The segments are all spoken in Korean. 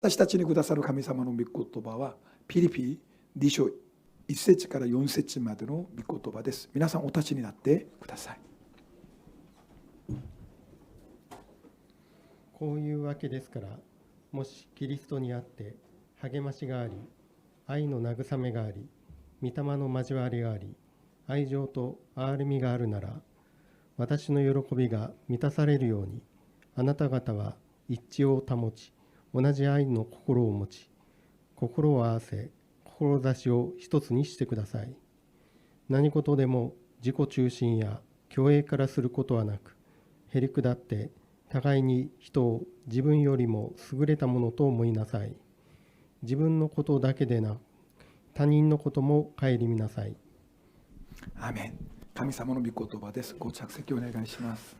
私たちにくださる神様の御言葉はピリピ2章1節から4節までの御言葉です。皆さんお立ちになってください。こういうわけですから、もしキリストにあって励ましがあり、愛の慰めがあり、御霊の交わりがあり、愛情と憐れみがあるなら、私の喜びが満たされるように、あなた方は一致を保ち、同じ愛の心を持ち、心を合わせ、志を一つにしてください。何事でも自己中心や虚栄からすることはなく、へりくだって互いに人を自分よりも優れたものと思いなさい。自分のことだけでなく、他人のことも顧みなさい。アーメン。神様の御言葉です。ご着席お願いします。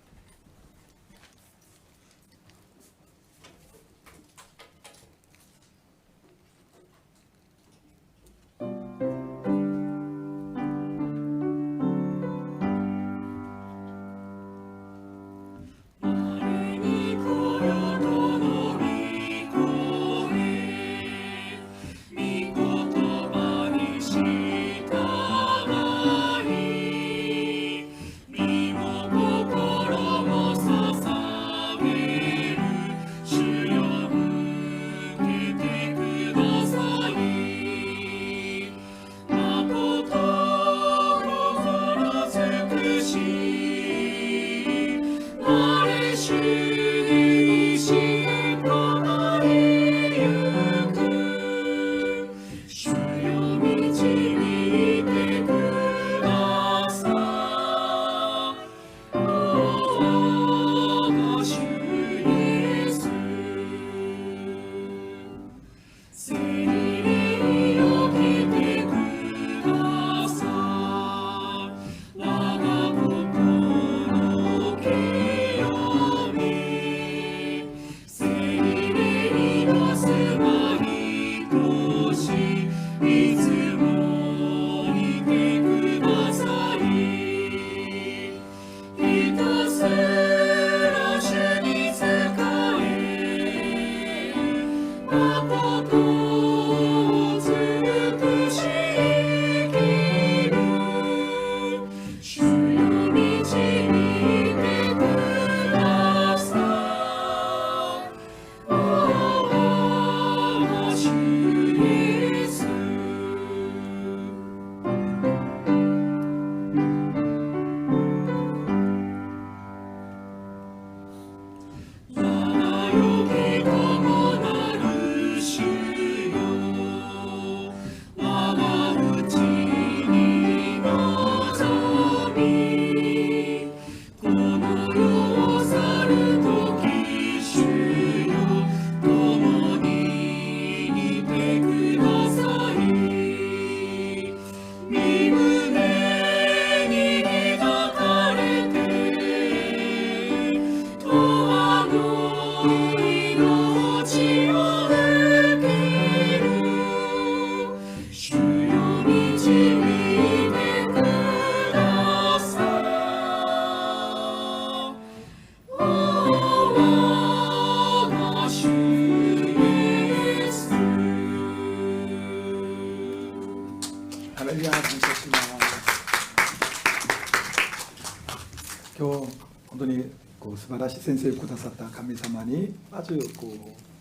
素晴らしい先生をくださった神様にまず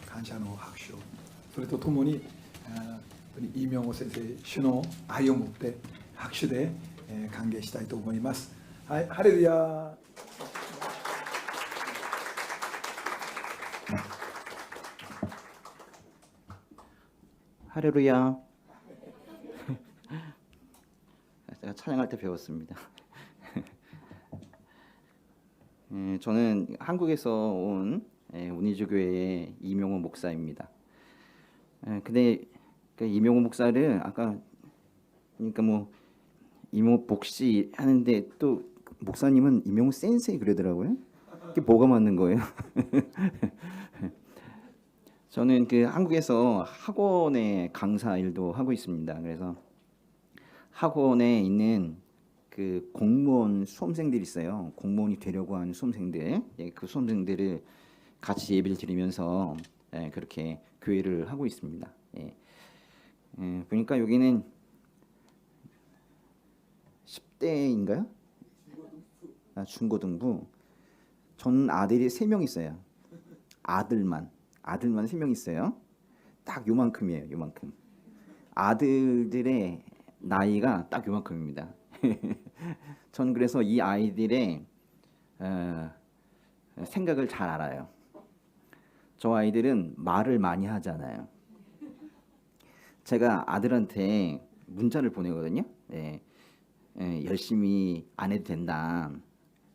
感謝の拍手を、それとともにイ・ミョンホ先生主の愛を持って拍手で歓迎したいと思います。はい、ハレルヤ。ハレルヤ. 제가 찬양할 때 배웠습니다. 저는 한국에서 온 운이주교회의 이명호 목사입니다. 근데 이명호 목사를 아까 그러니까 뭐 이명호 목시 하는데 또 목사님은 이명호 센세이 그러더라고요. 그게 뭐가 맞는 거예요? 저는 한국에서 학원의 강사 일도 하고 있습니다. 그래서 학원에 있는 공무원 수험생들이 있어요. 공무원이 되려고 하는 수험생들, 그 수험생들을 같이 예배를 드리면서 그렇게 교회를 하고 있습니다. 보니까 여기는 10대인가요? 중고등부. 전 아들이 3명 있어요. 아들만 3명 있어요. 딱 요만큼이에요. 요만큼. 아들들의 나이가 딱 요만큼입니다. 전 그래서 이 아이들의 생각을 잘 알아요. 저 아이들은 말을 많이 하잖아요. 제가 아들한테 문자를 보내거든요. 열심히 안 해도 된다.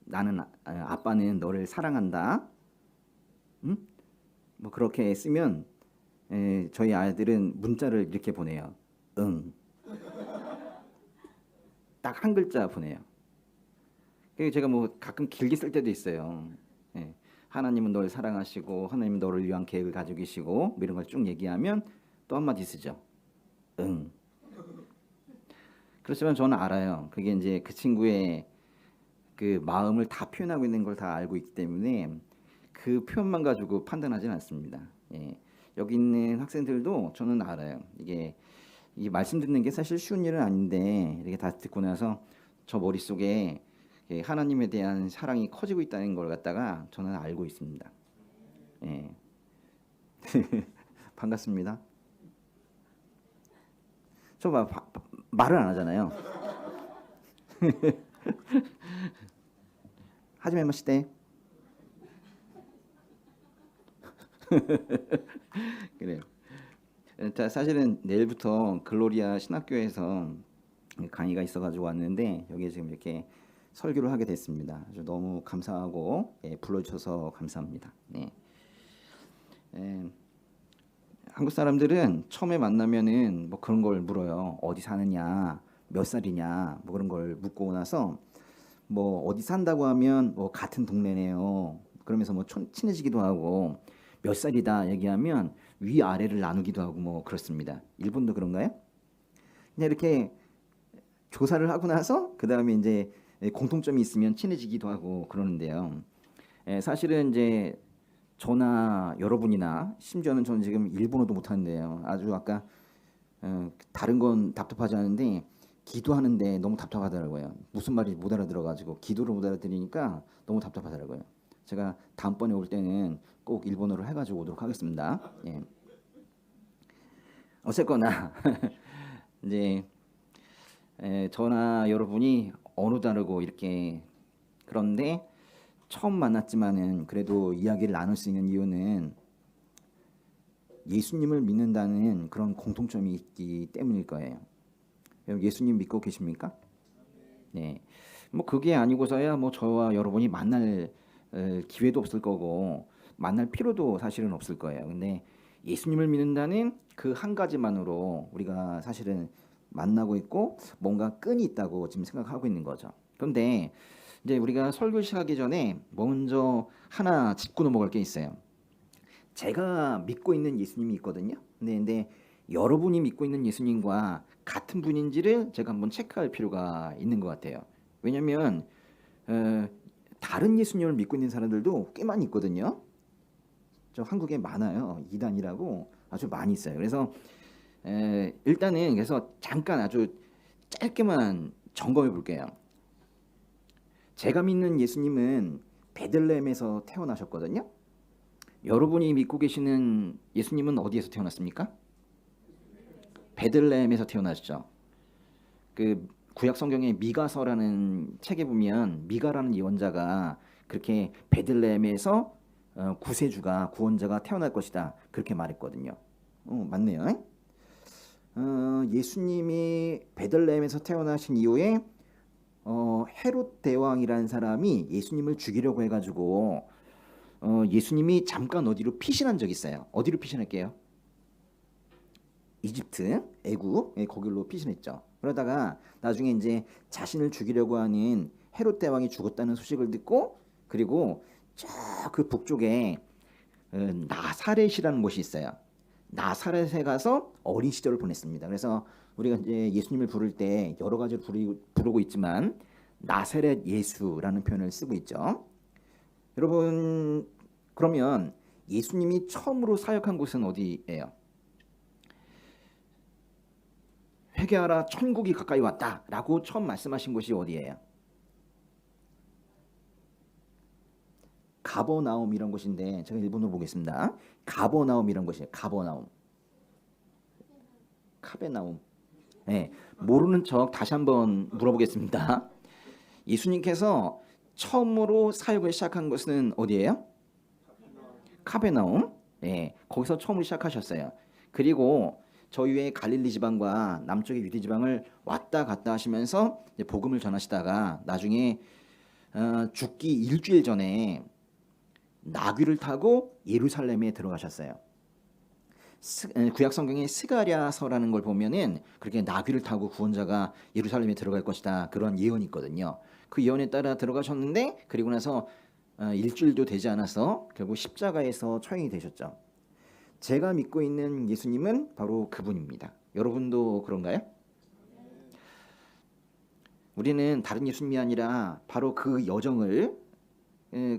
나는 아빠는 너를 사랑한다. 응? 뭐 그렇게 쓰면 저희 아이들은 문자를 이렇게 보내요. 응. 딱 한 글자 보내요. 그래서 제가 뭐 가끔 길게 쓸 때도 있어요. 하나님은 널 사랑하시고 하나님은 너를 위한 계획을 가지고 계시고 뭐 이런 걸 쭉 얘기하면 또 한마디 쓰죠. 응. 그렇지만 저는 알아요. 그게 이제 그 친구의 그 마음을 다 표현하고 있는 걸 다 알고 있기 때문에 그 표현만 가지고 판단하지는 않습니다. 여기 있는 학생들도 저는 알아요. 이게 이 말씀 듣는 게 사실 쉬운 일은 아닌데 이렇게 다 듣고 나서 저 머릿속에 하나님에 대한 사랑이 커지고 있다는 걸 갖다가 저는 알고 있습니다. 반갑습니다. 저 말을 안 하잖아요. 하지메 마시테. 그래요. 자, 사실은 내일부터 글로리아 신학교에서 강의가 있어가지고 왔는데 여기에 지금 이렇게 설교를 하게 됐습니다. 아주 너무 감사하고 불러주셔서 감사합니다. 한국 사람들은 처음에 만나면은 뭐 그런 걸 물어요. 어디 사느냐, 몇 살이냐, 뭐 그런 걸 묻고 나서 뭐 어디 산다고 하면 뭐 같은 동네네요. 그러면서 뭐 친해지기도 하고 몇 살이다 얘기하면 위 아래를 나누기도 하고 뭐 그렇습니다. 일본도 그런가요? 그냥 이렇게 조사를 하고 나서 그 다음에 이제 공통점이 있으면 친해지기도 하고 그러는데요. 사실은 이제 저나 여러분이나 심지어는 저는 지금 일본어도 못하는데요. 아주 아까 다른 건 답답하지 않은데 기도하는데 너무 답답하더라고요. 무슨 말인지 못 알아들어가지고 기도를 못 알아들으니까 너무 답답하더라고요. 제가 다음번에 올 때는 꼭 일본어를 해가지고 오도록 하겠습니다. 어쨌거나 이제 저나 여러분이 어느 다르고 이렇게 그런데 처음 만났지만은 그래도 이야기를 나눌 수 있는 이유는 예수님을 믿는다는 그런 공통점이 있기 때문일 거예요. 예수님 믿고 계십니까? 네. 뭐 그게 아니고서야 뭐 저와 여러분이 만날 기회도 없을 거고 만날 필요도 사실은 없을 거예요. 근데 예수님을 믿는다는 그 한 가지만으로 우리가 사실은 만나고 있고 뭔가 끈이 있다고 지금 생각하고 있는 거죠. 그런데 이제 우리가 설교 시작하기 전에 먼저 하나 짚고 넘어갈 게 있어요. 제가 믿고 있는 예수님이 있거든요. 근데 여러분이 믿고 있는 예수님과 같은 분인지를 제가 한번 체크할 필요가 있는 것 같아요. 왜냐하면 다른 예수님을 믿고 있는 사람들도 꽤 많이 있거든요. 저 한국에 많아요. 이단이라고 아주 많이 있어요. 그래서 일단은 그래서 잠깐 아주 짧게만 점검해 볼게요. 제가 믿는 예수님은 베들레헴에서 태어나셨거든요. 여러분이 믿고 계시는 예수님은 어디에서 태어났습니까? 베들레헴에서 태어나셨죠. 그 구약 성경의 미가서라는 책에 보면 미가라는 예언자가 그렇게 베들레헴에서 구세주가 구원자가 태어날 것이다 그렇게 말했거든요. 맞네요. 예수님이 베들레헴에서 태어나신 이후에 헤롯 대왕이라는 사람이 예수님을 죽이려고 해가지고 예수님이 잠깐 어디로 피신한 적이 있어요. 어디로 피신할게요? 이집트, 애굽 거기로 피신했죠. 그러다가 나중에 이제 자신을 죽이려고 하는 헤롯 대왕이 죽었다는 소식을 듣고 그리고 저 그 북쪽에 나사렛이라는 곳이 있어요. 나사렛에 가서 어린 시절을 보냈습니다. 그래서 우리가 이제 예수님을 부를 때 여러 가지로 부르고 있지만 나사렛 예수라는 표현을 쓰고 있죠. 여러분 그러면 예수님이 처음으로 사역한 곳은 어디예요? 회개하라 천국이 가까이 왔다라고 처음 말씀하신 곳이 어디예요? 가버나움 이런 곳인데 제가 일본어로 보겠습니다. 가버나움 이런 곳이에요. 가버나움. 카베나움. 네, 모르는 척 다시 한번 물어보겠습니다. 예수님께서 처음으로 사역을 시작한 곳은 어디예요? 카베나움. 네, 거기서 처음으로 시작하셨어요. 그리고 저희의 갈릴리 지방과 남쪽의 유대 지방을 왔다 갔다 하시면서 이제 복음을 전하시다가 나중에 죽기 일주일 전에 나귀를 타고 예루살렘에 들어가셨어요. 구약 성경에 스가랴서라는 걸 보면은 그렇게 나귀를 타고 구원자가 예루살렘에 들어갈 것이다 그런 예언이 있거든요. 그 예언에 따라 들어가셨는데 그리고 나서 일주일도 되지 않아서 결국 십자가에서 처형이 되셨죠. 제가 믿고 있는 예수님은 바로 그분입니다. 여러분도 그런가요? 우리는 다른 예수님이 아니라 바로 그 여정을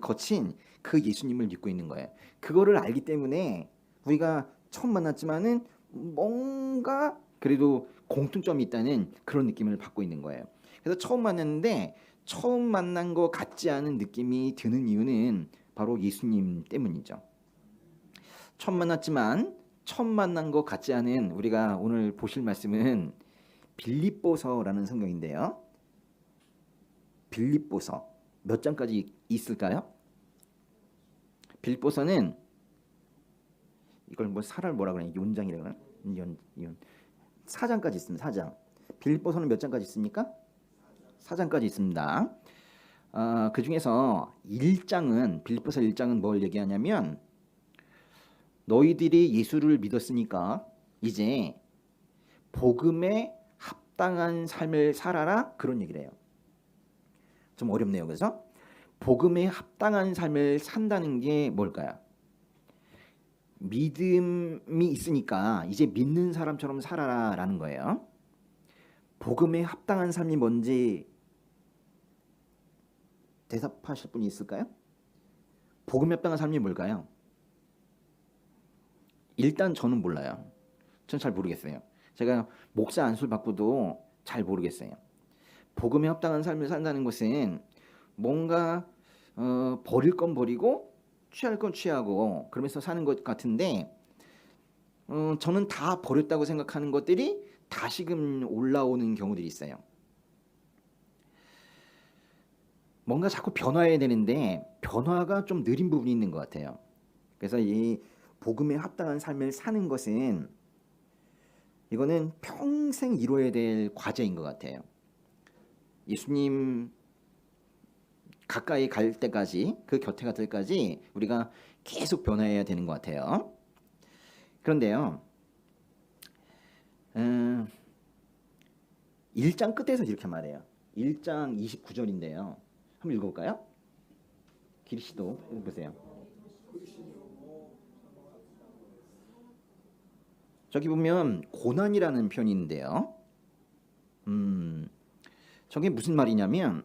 거친 그 예수님을 믿고 있는 거예요. 그거를 알기 때문에 우리가 처음 만났지만은 뭔가 그래도 공통점이 있다는 그런 느낌을 받고 있는 거예요. 그래서 처음 만났는데 처음 만난 것 같지 않은 느낌이 드는 이유는 바로 예수님 때문이죠. 처음 만났지만 처음 만난 것 같지 않은 우리가 오늘 보실 말씀은 빌립보서라는 성경인데요. 빌립보서 몇 장까지 있을까요? 빌립보서는 이걸 뭐 사를 뭐라 그러냐 연장이라 그러나 4장까지 있습니다. 4장. 빌립보서는 몇 장까지 있습니까? 4장까지 있습니다. 그 중에서 1장은 빌립보서 1장은 뭘 얘기하냐면 너희들이 예수를 믿었으니까 이제 복음에 합당한 삶을 살아라 그런 얘기를 해요. 좀 어렵네요. 그래서 복음에 합당한 삶을 산다는 게 뭘까요? 믿음이 있으니까 이제 믿는 사람처럼 살아라라는 거예요. 복음에 합당한 삶이 뭔지 대답하실 분이 있을까요? 복음에 합당한 삶이 뭘까요? 일단 저는 몰라요. 전 잘 모르겠어요. 제가 목사 안수를 받고도 잘 모르겠어요. 복음에 합당한 삶을 산다는 것은 뭔가 버릴 건 버리고 취할 건 취하고 그러면서 사는 것 같은데 저는 다 버렸다고 생각하는 것들이 다시금 올라오는 경우들이 있어요. 뭔가 자꾸 변화해야 되는데 변화가 좀 느린 부분이 있는 것 같아요. 그래서 이 복음에 합당한 삶을 사는 것은 이거는 평생 이루어야 될 과제인 것 같아요. 예수님 가까이 갈 때까지 그 곁에 갈 때까지 우리가 계속 변화해야 되는 것 같아요. 그런데요 1장 끝에서 이렇게 말해요. 1장 29절인데요 한번 읽어볼까요? 기리씨도 읽어보세요. 저기 보면 고난이라는 표현이 있는데요 저게 무슨 말이냐면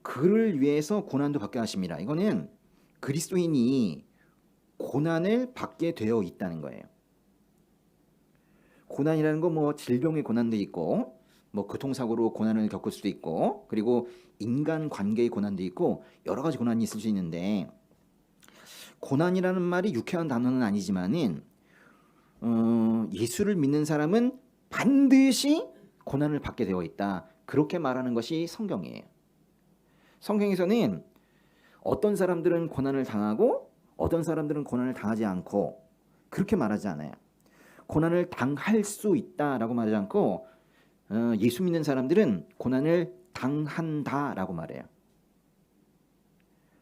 그를 위해서 고난도 받게 하십니다. 이거는 그리스도인이 고난을 받게 되어 있다는 거예요. 고난이라는 거 뭐 질병의 고난도 있고 뭐 교통사고로 고난을 겪을 수도 있고 그리고 인간관계의 고난도 있고 여러 가지 고난이 있을 수 있는데 고난이라는 말이 유쾌한 단어는 아니지만은 예수를 믿는 사람은 반드시 고난을 받게 되어 있다. 그렇게 말하는 것이 성경이에요. 성경에서는 어떤 사람들은 고난을 당하고 어떤 사람들은 고난을 당하지 않고 그렇게 말하지 않아요. 고난을 당할 수 있다라고 말하지 않고 예수 믿는 사람들은 고난을 당한다라고 말해요.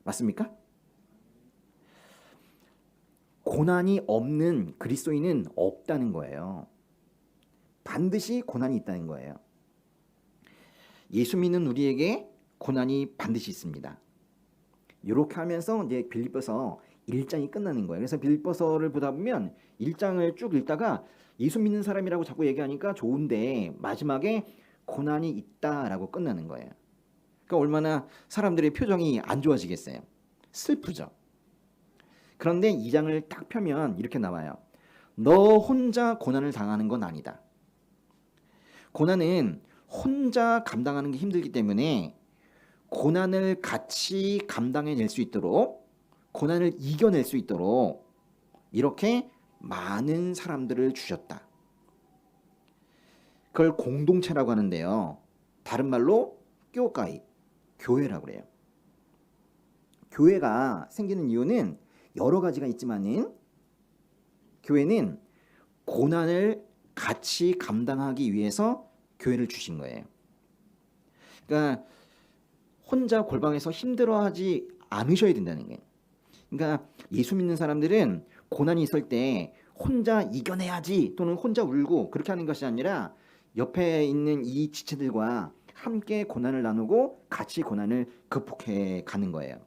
맞습니까? 고난이 없는 그리스도인은 없다는 거예요. 반드시 고난이 있다는 거예요. 예수 믿는 우리에게 고난이 반드시 있습니다. 이렇게 하면서 이제 빌립보서 1장이 끝나는 거예요. 그래서 빌립보서를 보다 보면 1장을 쭉 읽다가 예수 믿는 사람이라고 자꾸 얘기하니까 좋은데 마지막에 고난이 있다라고 끝나는 거예요. 그러니까 얼마나 사람들의 표정이 안 좋아지겠어요. 슬프죠. 그런데 2장을 딱 펴면 이렇게 나와요. 너 혼자 고난을 당하는 건 아니다. 고난은 혼자 감당하는 게 힘들기 때문에 고난을 같이 감당해낼 수 있도록, 고난을 이겨낼 수 있도록 이렇게 많은 사람들을 주셨다. 그걸 공동체라고 하는데요. 다른 말로 교가이, 교회라고 그래요. 교회가 생기는 이유는 여러 가지가 있지만은 교회는 고난을 같이 감당하기 위해서 교회를 주신 거예요. 그러니까 혼자 골방에서 힘들어하지 않으셔야 된다는 거예요. 그러니까 예수 믿는 사람들은 고난이 있을 때 혼자 이겨내야지 또는 혼자 울고 그렇게 하는 것이 아니라 옆에 있는 이 지체들과 함께 고난을 나누고 같이 고난을 극복해 가는 거예요.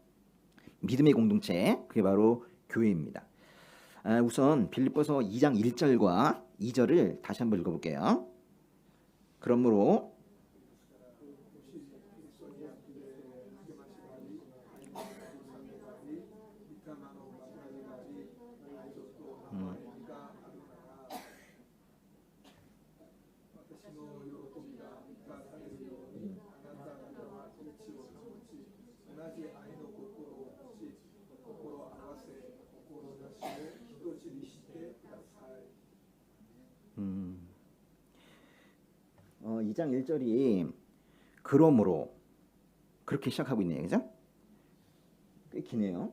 믿음의 공동체, 그게 바로 교회입니다. 우선 빌립보서 2장 1절과 2절을 다시 한번 읽어볼게요. 그러므로 음, 2장 1절이 그러므로 그렇게 시작하고 있네요. 그죠? 꽤 기네요.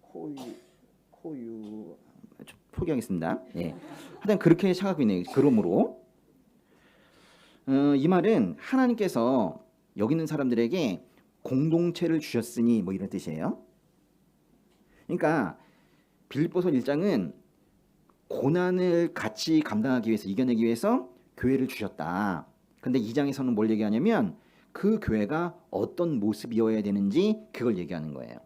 코유 좀 포기하겠습니다. 예. 하여튼 그렇게 시작하고 있네요. 그러므로 이 말은 하나님께서 여기 있는 사람들에게 공동체를 주셨으니 뭐 이런 뜻이에요. 그러니까 빌립보서 1장은 고난을 같이 감당하기 위해서, 이겨내기 위해서 교회를 주셨다. 근데 2장에서는 뭘 얘기하냐면 그 교회가 어떤 모습이어야 되는지 그걸 얘기하는 거예요.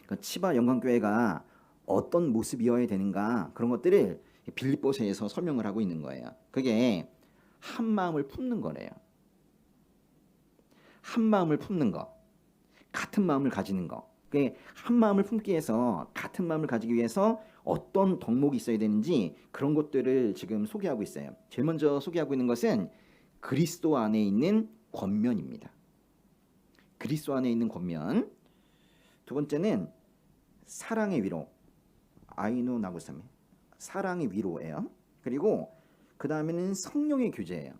그러니까 치바 영광교회가 어떤 모습이어야 되는가, 그런 것들을 빌립보서에서 설명을 하고 있는 거예요. 그게 한 마음을 품는 거래요. 한 마음을 품는 거, 같은 마음을 가지는 거. 그게 한 마음을 품기 위해서, 같은 마음을 가지기 위해서 어떤 덕목이 있어야 되는지 그런 것들을 지금 소개하고 있어요. 제일 먼저 소개하고 있는 것은 그리스도 안에 있는 권면입니다. 그리스도 안에 있는 권면. 두 번째는 사랑의 위로, 아이노 나구사메, 사랑의 위로예요. 그리고 그 다음에는 성령의 교제예요.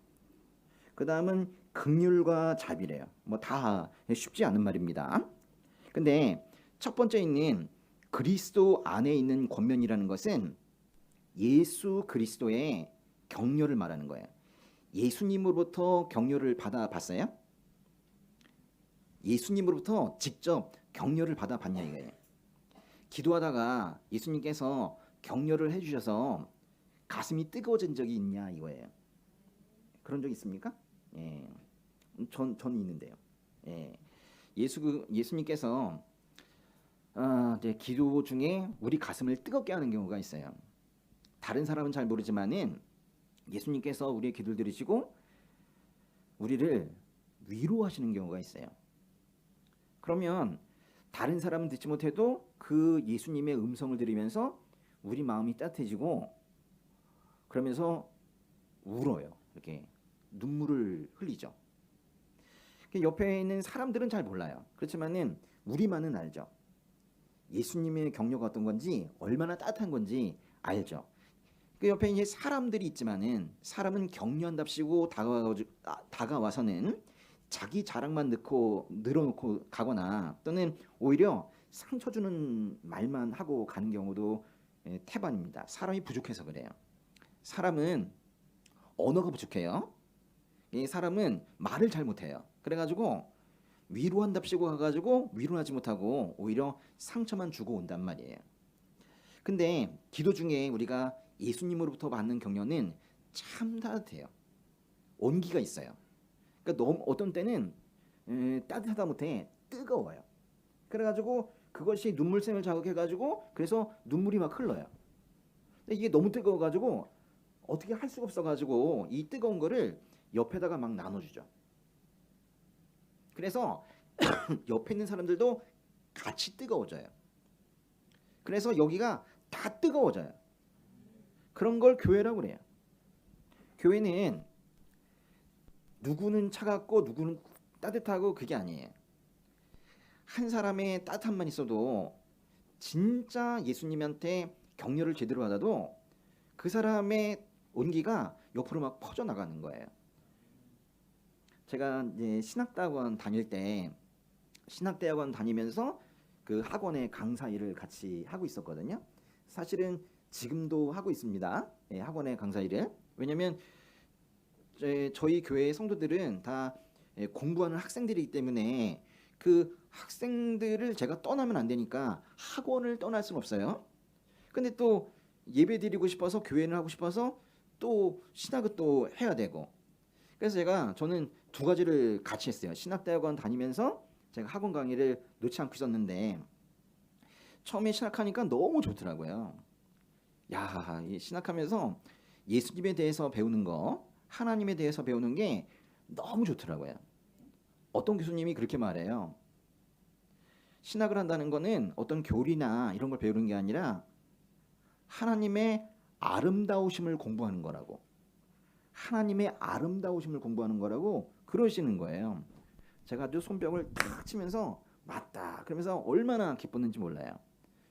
그 다음은 긍휼과 자비래요. 뭐 다 쉽지 않은 말입니다. 근데 첫 번째 있는 그리스도 안에 있는 권면이라는 것은 예수 그리스도의 격려를 말하는 거예요. 예수님으로부터 격려를 받아봤어요? 예수님으로부터 직접 격려를 받아봤냐 이거예요. 기도하다가 예수님께서 격려를 해주셔서 가슴이 뜨거워진 적이 있냐 이거예요. 그런 적 있습니까? 예, 전 있는데요. 예, 예수님께서 기도 중에 우리 가슴을 뜨겁게 하는 경우가 있어요. 다른 사람은 잘 모르지만은 예수님께서 우리의 기도를 들으시고 우리를 위로하시는 경우가 있어요. 그러면 다른 사람은 듣지 못해도 그 예수님의 음성을 들으면서 우리 마음이 따뜻해지고 그러면서 울어요. 이렇게 눈물을 흘리죠. 옆에 있는 사람들은 잘 몰라요. 그렇지만은 우리만은 알죠. 예수님의 격려가 어떤 건지, 얼마나 따뜻한 건지 알죠. 그 옆에 이제 사람들이 있지만은 사람은 격려한답시고 다가와서는 자기 자랑만 늘어놓고 가거나 또는 오히려 상처 주는 말만 하고 가는 경우도 태반입니다. 사람이 부족해서 그래요. 사람은 언어가 부족해요. 이 사람은 말을 잘 못해요. 그래가지고 위로한답시고 가가지고 위로하지 못하고 오히려 상처만 주고 온단 말이에요. 근데 기도 중에 우리가 예수님으로부터 받는 격려는 참 따뜻해요. 온기가 있어요. 그러니까 너무 어떤 때는 따뜻하다 못해 뜨거워요. 그래가지고 그것이 눈물샘을 자극해가지고 그래서 눈물이 막 흘러요. 근데 이게 너무 뜨거워가지고 어떻게 할 수가 없어가지고 이 뜨거운 거를 옆에다가 막 나눠주죠. 그래서 옆에 있는 사람들도 같이 뜨거워져요. 그래서 여기가 다 뜨거워져요. 그런 걸 교회라고 그래요. 교회는 누구는 차갑고 누구는 따뜻하고 그게 아니에요. 한 사람의 따뜻함만 있어도 진짜 예수님한테 격려를 제대로 받아도 그 사람의 온기가 옆으로 막 퍼져 나가는 거예요. 제가 이제 신학대학원 다니면서 그 학원의 강사 일을 같이 하고 있었거든요. 사실은 지금도 하고 있습니다. 예, 학원의 강사 일을. 왜냐면 저희 교회 성도들은 다 공부하는 학생들이기 때문에 그 학생들을 제가 떠나면 안 되니까 학원을 떠날 수는 없어요. 근데 또 예배 드리고 싶어서 교회를 하고 싶어서 또 신학을 또 해야 되고, 그래서 저는 두 가지를 같이 했어요. 신학대학원 다니면서 제가 학원 강의를 놓지 않고 있었는데 처음에 신학하니까 너무 좋더라고요. 야, 이 신학하면서 예수님에 대해서 배우는 거, 하나님에 대해서 배우는 게 너무 좋더라고요. 어떤 교수님이 그렇게 말해요. 신학을 한다는 거는 어떤 교리나 이런 걸 배우는 게 아니라 하나님의 아름다우심을 공부하는 거라고. 하나님의 아름다우심을 공부하는 거라고 그러시는 거예요. 제가 아주 손뼉을 탁 치면서 맞다 그러면서 얼마나 기뻤는지 몰라요.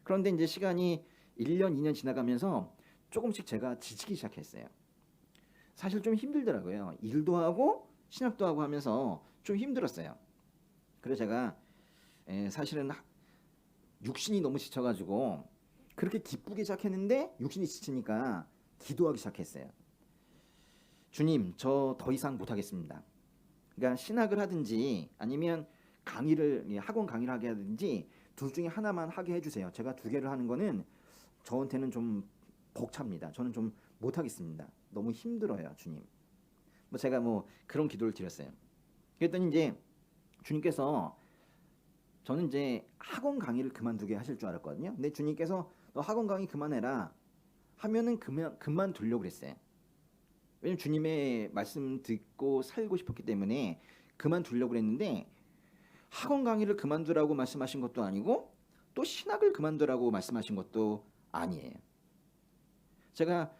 그런데 이제 시간이 1년, 2년 지나가면서 조금씩 제가 지치기 시작했어요. 사실 좀 힘들더라고요. 일도 하고 신학도 하고 하면서 좀 힘들었어요. 그래서 제가 사실은 육신이 너무 지쳐가지고 그렇게 기쁘게 시작했는데 육신이 지치니까 기도하기 시작했어요. 주님, 저 더 이상 못하겠습니다. 그러니까 신학을 하든지 아니면 학원 강의를 하게 하든지 둘 중에 하나만 하게 해주세요. 제가 두 개를 하는 거는 저한테는 좀 벅찹니다. 저는 좀 못하겠습니다. 너무 힘들어요, 주님. 제가 그런 기도를 드렸어요. 그랬더니 이제 주님께서, 저는 이제 학원 강의를 그만두게 하실 줄 알았거든요. 근데 주님께서 너 학원 강의 그만해라 하면은 그만두려고 그랬어요. 왜냐면 주님의 말씀 듣고 살고 싶었기 때문에 그만두려고 그랬는데, 학원 강의를 그만두라고 말씀하신 것도 아니고 또 신학을 그만두라고 말씀하신 것도 아니에요. 제가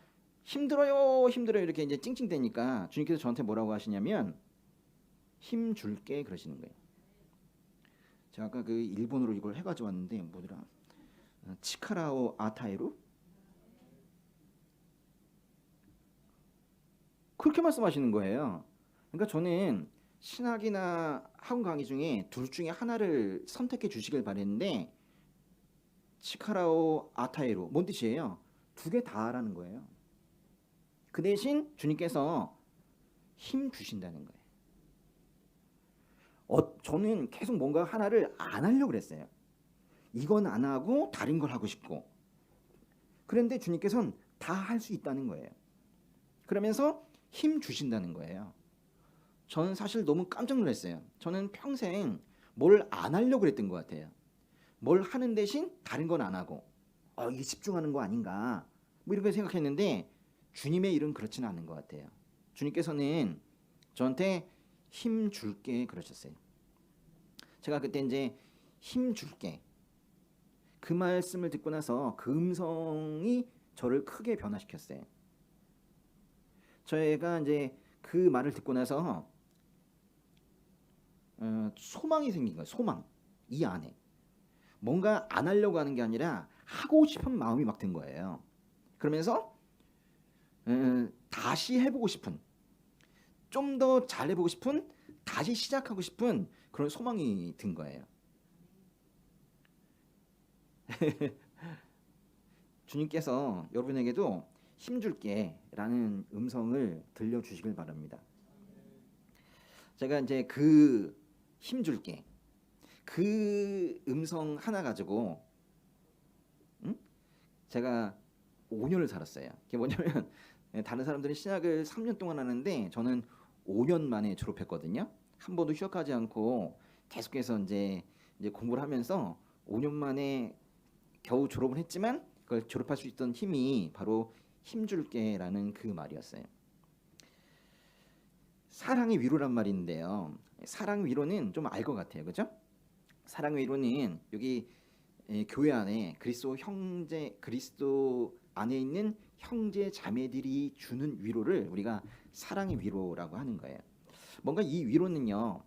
힘들어요 이렇게 이제 찡찡대니까 주님께서 저한테 뭐라고 하시냐면 힘 줄게 그러시는 거예요. 제가 아까 그 일본어로 이걸 해가지고 왔는데 뭐더라, 치카라오 아타에루, 그렇게 말씀하시는 거예요. 그러니까 저는 신학이나 학원 강의 중에 둘 중에 하나를 선택해 주시길 바랬는데, 치카라오 아타에루 뭔 뜻이에요? 두 개 다 하라는 거예요. 그 대신 주님께서 힘 주신다는 거예요. 저는 계속 뭔가 하나를 안 하려고 그랬어요. 이건 안 하고 다른 걸 하고 싶고. 그런데 주님께서는 다 할 수 있다는 거예요. 그러면서 힘 주신다는 거예요. 저는 사실 너무 깜짝 놀랐어요. 저는 평생 뭘 안 하려고 그랬던 것 같아요. 뭘 하는 대신 다른 건 안 하고 이게 집중하는 거 아닌가 이렇게 생각했는데, 주님의 일은 그렇지는 않은 것 같아요. 주님께서는 저한테 힘 줄게 그러셨어요. 제가 그때 이제 힘 줄게 그 말씀을 듣고 나서 그 음성이 저를 크게 변화시켰어요. 저희가 이제 그 말을 듣고 나서 소망이 생긴 거예요. 소망. 이 안에 뭔가 안 하려고 하는 게 아니라 하고 싶은 마음이 막 든 거예요. 그러면서 다시 해보고 싶은, 좀 더 잘해보고 싶은, 다시 시작하고 싶은 그런 소망이 든 거예요. 주님께서 여러분에게도 힘줄게 라는 음성을 들려주시길 바랍니다. 제가 이제 그 힘줄게 그 음성 하나 가지고 제가 5년을 살았어요. 그게 뭐냐면 다른 사람들은 신학을 3년 동안 하는데 저는 5년 만에 졸업했거든요. 한 번도 휴학하지 않고 계속해서 이제 공부를 하면서 5년 만에 겨우 졸업을 했지만 그걸 졸업할 수 있던 힘이 바로 힘줄게라는 그 말이었어요. 사랑의 위로란 말이 있는데요. 사랑 위로는 좀 알 것 같아요. 그죠? 사랑 위로는 여기 교회 안에 그리스도 안에 있는 형제 자매들이 주는 위로를 우리가 사랑의 위로라고 하는 거예요. 뭔가 이 위로는요.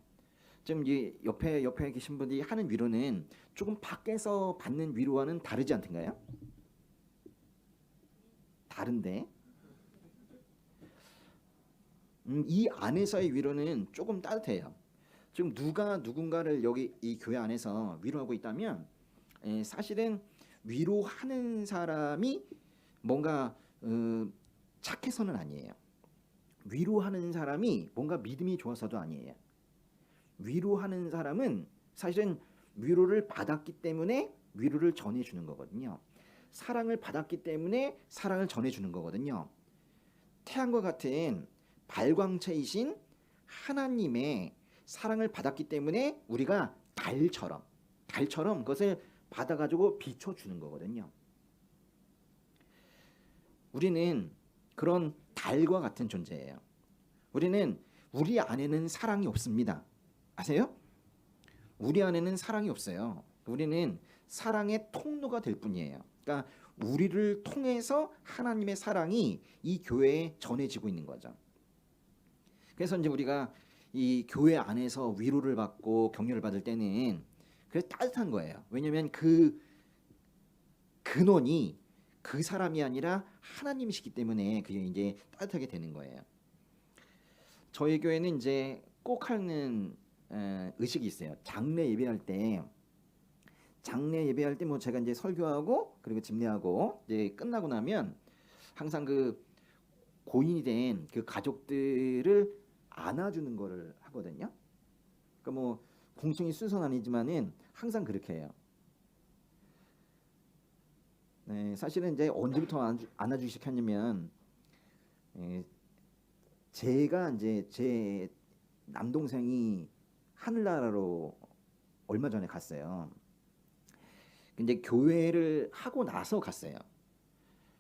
지금 이 옆에 계신 분들이 하는 위로는 조금 밖에서 받는 위로와는 다르지 않던가요? 다른데 이 안에서의 위로는 조금 따뜻해요. 지금 누가 누군가를 여기 이 교회 안에서 위로하고 있다면 사실은 위로하는 사람이 뭔가 착해서는 아니에요. 위로하는 사람이 뭔가 믿음이 좋아서도 아니에요. 위로하는 사람은 사실은 위로를 받았기 때문에 위로를 전해주는 거거든요. 사랑을 받았기 때문에 사랑을 전해주는 거거든요. 태양과 같은 발광체이신 하나님의 사랑을 받았기 때문에 우리가 달처럼 그것을 받아가지고 비춰주는 거거든요. 우리는 그런 달과 같은 존재예요. 우리 안에는 사랑이 없습니다. 아세요? 우리 안에는 사랑이 없어요. 우리는 사랑의 통로가 될 뿐이에요. 그러니까 우리를 통해서 하나님의 사랑이 이 교회에 전해지고 있는 거죠. 그래서 이제 우리가 이 교회 안에서 위로를 받고 격려를 받을 때는 그래서 따뜻한 거예요. 왜냐하면 그 근원이 그 사람이 아니라 하나님이시기 때문에 그게 이제 따뜻하게 되는 거예요. 저희 교회는 이제 꼭 하는 의식이 있어요. 장례 예배할 때 뭐 제가 이제 설교하고 그리고 집례하고 이제 끝나고 나면 항상 그 고인이 된 그 가족들을 안아주는 거를 하거든요. 그러니까 뭐 공식이 순서는 아니지만은 항상 그렇게 해요. 네, 사실은 이제 언제부터 안아주기 시작했냐면 제가 이제 제 남동생이 하늘나라로 얼마 전에 갔어요. 근데 교회를 하고 나서 갔어요.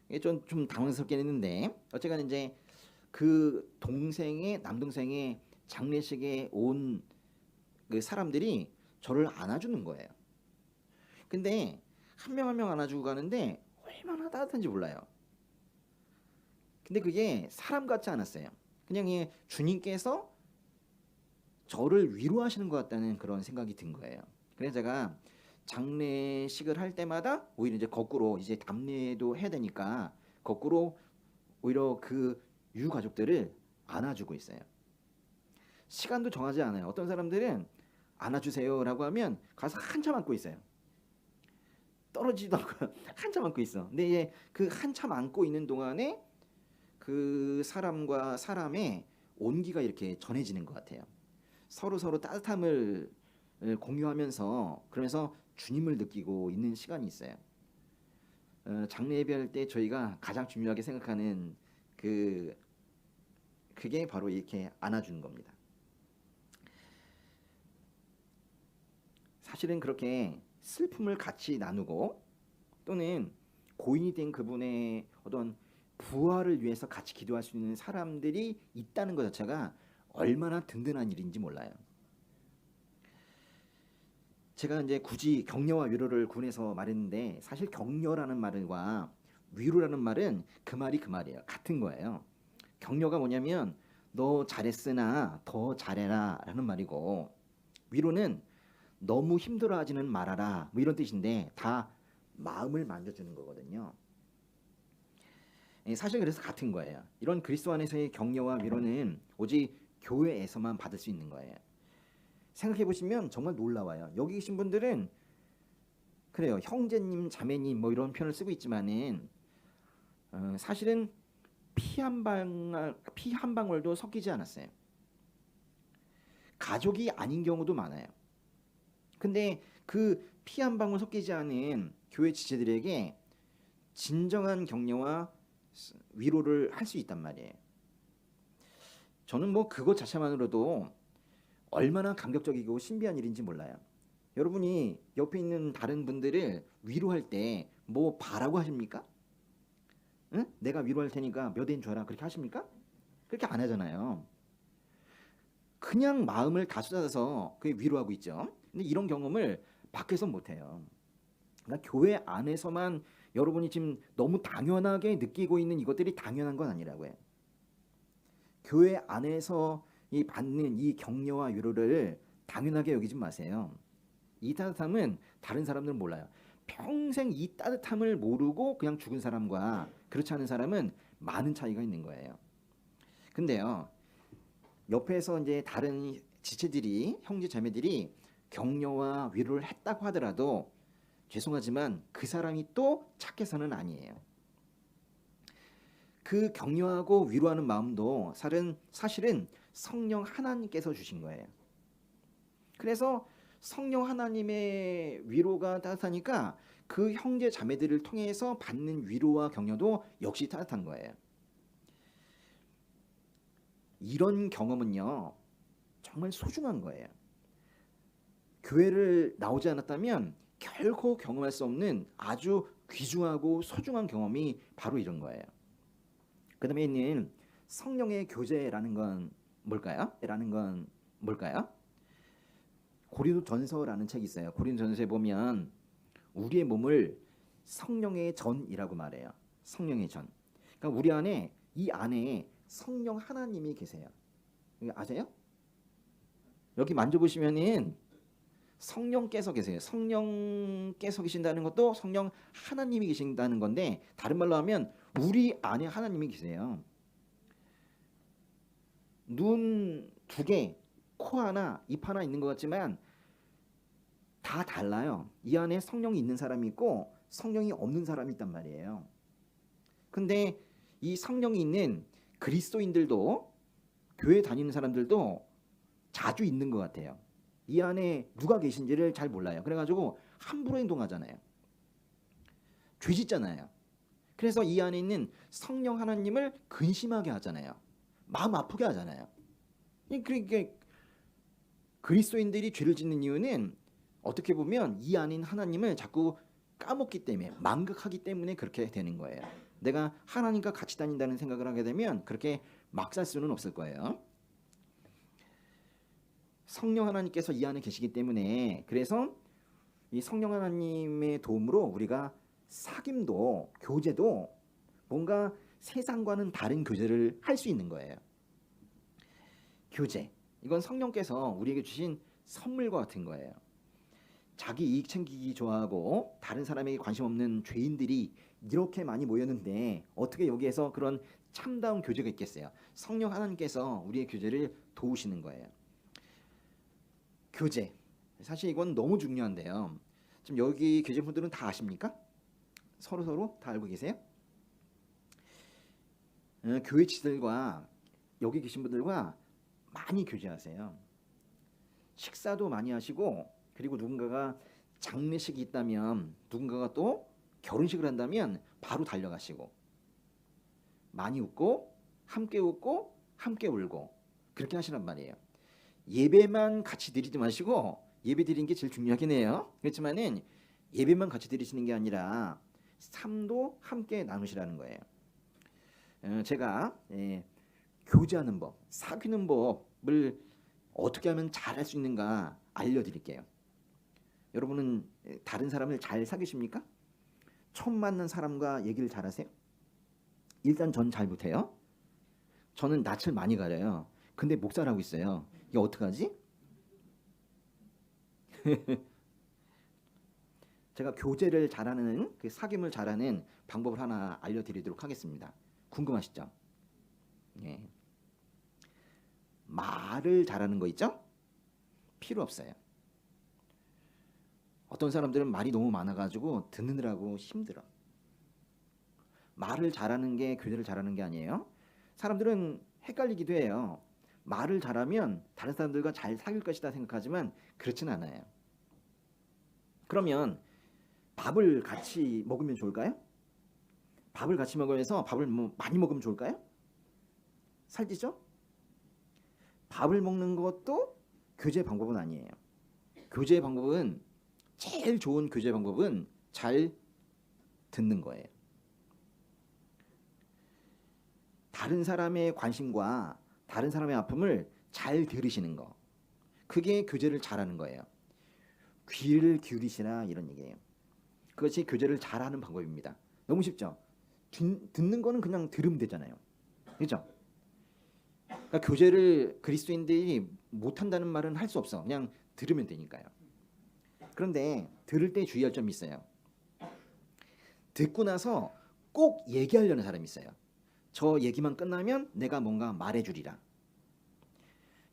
이게 좀 당황스럽긴 했는데 어쨌든 이제 그 남동생의 장례식에 온 그 사람들이 저를 안아주는 거예요. 근데 한 명 한 명 안아주고 가는데 얼마나 따뜻한지 몰라요. 근데 그게 사람 같지 않았어요. 그냥 주님께서 저를 위로하시는 것 같다는 그런 생각이 든 거예요. 그래서 제가 장례식을 할 때마다 오히려 이제 거꾸로 이제 답례도 해야 되니까 거꾸로 오히려 그 유가족들을 안아주고 있어요. 시간도 정하지 않아요. 어떤 사람들은 안아주세요라고 하면 가서 한참 안고 있어요. 떨어지지도 않고 한참 안고 있어. 근데 이제 그 한참 안고 있는 동안에 그 사람과 사람의 온기가 이렇게 전해지는 것 같아요. 서로 따뜻함을 공유하면서 그러면서 주님을 느끼고 있는 시간이 있어요. 장례 예배할 때 저희가 가장 중요하게 생각하는 그게 바로 이렇게 안아주는 겁니다. 사실은 그렇게 슬픔을 같이 나누고 또는 고인이 된 그분의 어떤 부활을 위해서 같이 기도할 수 있는 사람들이 있다는 것 자체가 얼마나 든든한 일인지 몰라요. 제가 이제 굳이 격려와 위로를 구분해서 말했는데 사실 격려라는 말과 위로라는 말은 그 말이에요. 같은 거예요. 격려가 뭐냐면 너 잘했으나 더 잘해라 라는 말이고 위로는 너무 힘들어하지는 말아라 뭐 이런 뜻인데 다 마음을 만져주는 거거든요. 사실 그래서 같은 거예요. 이런 그리스도 안에서의 격려와 위로는 오직 교회에서만 받을 수 있는 거예요. 생각해 보시면 정말 놀라워요. 여기 계신 분들은 그래요. 형제님, 자매님 뭐 이런 표현을 쓰고 있지만은 사실은 피 한 방울도 섞이지 않았어요. 가족이 아닌 경우도 많아요. 근데 그 피 한 방울 섞이지 않은 교회 지체들에게 진정한 격려와 위로를 할 수 있단 말이에요. 저는 뭐 그것 자체만으로도 얼마나 감격적이고 신비한 일인지 몰라요. 여러분이 옆에 있는 다른 분들을 위로할 때 뭐 바라고 하십니까? 응? 내가 위로할 테니까 몇 엔 줘라 그렇게 하십니까? 그렇게 안 하잖아요. 그냥 마음을 다 쏟아서 그게 위로하고 있죠. 근데 이런 경험을 밖에서 못 해요. 그러니까 교회 안에서만 여러분이 지금 너무 당연하게 느끼고 있는 이것들이 당연한 건 아니라고요. 교회 안에서 이 받는 이 격려와 위로를 당연하게 여기지 마세요. 이 따뜻함은 다른 사람들은 몰라요. 평생 이 따뜻함을 모르고 그냥 죽은 사람과 그렇지 않은 사람은 많은 차이가 있는 거예요. 근데요, 옆에서 이제 다른 지체들이, 형제 자매들이 격려와 위로를 했다고 하더라도 죄송하지만 그 사람이 또 착해서는 아니에요. 그 격려하고 위로하는 마음도 사실은 성령 하나님께서 주신 거예요. 그래서 성령 하나님의 위로가 따뜻하니까 그 형제 자매들을 통해서 받는 위로와 격려도 역시 따뜻한 거예요. 이런 경험은요, 정말 소중한 거예요. 교회를 나오지 않았다면 결코 경험할 수 없는 아주 귀중하고 소중한 경험이 바로 이런 거예요. 그 다음에 있는 성령의 교제라는 건 뭘까요? 고린도전서라는 책이 있어요. 고린도전서에 보면 우리의 몸을 성령의 전이라고 말해요. 성령의 전. 그러니까 우리 안에 이 안에 성령 하나님이 계세요. 이거 아세요? 여기 만져보시면은 성령께서 계세요. 성령께서 계신다는 것도 성령 하나님이 계신다는 건데 다른 말로 하면 우리 안에 하나님이 계세요. 눈 2개, 코 하나, 입 하나 있는 것 같지만 다 달라요. 이 안에 성령이 있는 사람이 있고 성령이 없는 사람이 있단 말이에요. 근데 이 성령이 있는 그리스도인들도 교회 다니는 사람들도 자주 있는 것 같아요. 이 안에 누가 계신지를 잘 몰라요. 그래가지고 함부로 행동하잖아요. 죄 짓잖아요. 그래서 이 안에 있는 성령 하나님을 근심하게 하잖아요. 마음 아프게 하잖아요. 그러니까 그리스도인들이 죄를 짓는 이유는 어떻게 보면 이 안인 하나님을 자꾸 까먹기 때문에, 망각하기 때문에 그렇게 되는 거예요. 내가 하나님과 같이 다닌다는 생각을 하게 되면 그렇게 막 살 수는 없을 거예요. 성령 하나님께서 이 안에 계시기 때문에, 그래서 이 성령 하나님의 도움으로 우리가 사귐도 교제도 뭔가 세상과는 다른 교제를 할 수 있는 거예요. 교제, 이건 성령께서 우리에게 주신 선물과 같은 거예요. 자기 이익 챙기기 좋아하고 다른 사람에게 관심 없는 죄인들이 이렇게 많이 모였는데 어떻게 여기에서 그런 참다운 교제가 있겠어요? 성령 하나님께서 우리의 교제를 도우시는 거예요. 교제, 사실 이건 너무 중요한데요. 지금 여기 계신 분들은 다 아십니까? 서로 다 알고 계세요? 교회 지들과 여기 계신 분들과 많이 교제하세요. 식사도 많이 하시고, 그리고 누군가가 장례식이 있다면, 누군가가 또 결혼식을 한다면 바로 달려가시고, 많이 웃고 함께 울고 그렇게 하시란 말이에요. 예배만 같이 드리지 마시고, 예배 드리는 게 제일 중요하긴 해요. 그렇지만은 예배만 같이 드리시는 게 아니라 삶도 함께 나누시라는 거예요. 제가 교제하는 법, 사귀는 법을 어떻게 하면 잘할 수 있는가 알려드릴게요. 여러분은 다른 사람을 잘 사귀십니까? 처음 만난 사람과 얘기를 잘하세요? 일단 전 잘 못해요. 저는 낯을 많이 가려요. 근데 목사라고 있어요. 이게 어떡하지? 제가 교제를 잘하는, 그 사귐을 잘하는 방법을 하나 알려드리도록 하겠습니다. 궁금하시죠? 예. 말을 잘하는 거 있죠? 필요 없어요. 어떤 사람들은 말이 너무 많아가지고 듣느라고 힘들어. 말을 잘하는 게 교제를 잘하는 게 아니에요. 사람들은 헷갈리기도 해요. 말을 잘하면 다른 사람들과 잘 사귈 것이다 생각하지만 그렇진 않아요. 그러면 밥을 같이 먹으면 좋을까요? 밥을 같이 먹으면서 밥을 많이 먹으면 좋을까요? 살찌죠? 밥을 먹는 것도 교제 방법은 아니에요. 교제 방법은, 제일 좋은 교제 방법은 잘 듣는 거예요. 다른 사람의 관심과 다른 사람의 아픔을 잘 들으시는 거, 그게 교제를 잘하는 거예요. 귀를 기울이시라, 이런 얘기예요. 그것이 교제를 잘하는 방법입니다. 너무 쉽죠? 듣는 거는 그냥 들으면 되잖아요. 그렇죠? 그러니까 교제를 그리스도인들이 못한다는 말은 할 수 없어. 그냥 들으면 되니까요. 그런데 들을 때 주의할 점이 있어요. 듣고 나서 꼭 얘기하려는 사람이 있어요. 저 얘기만 끝나면 내가 뭔가 말해주리라.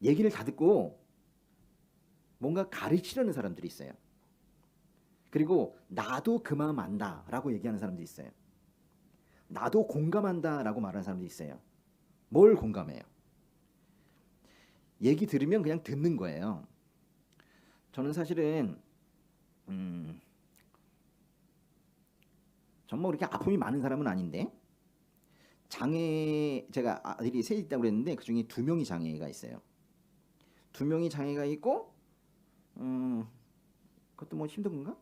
얘기를 다 듣고 뭔가 가르치려는 사람들이 있어요. 그리고 나도 그 마음 안다 라고 얘기하는 사람들이 있어요. 나도 공감한다 라고 말하는 사람들이 있어요. 뭘 공감해요? 얘기 들으면 그냥 듣는 거예요. 저는 사실은 정말 그렇게 아픔이 많은 사람은 아닌데 제가 아들이 셋 있다고 그랬는데 그중에 2명이 장애가 있어요. 2명이 장애가 있고 그것도 뭐 힘든 건가?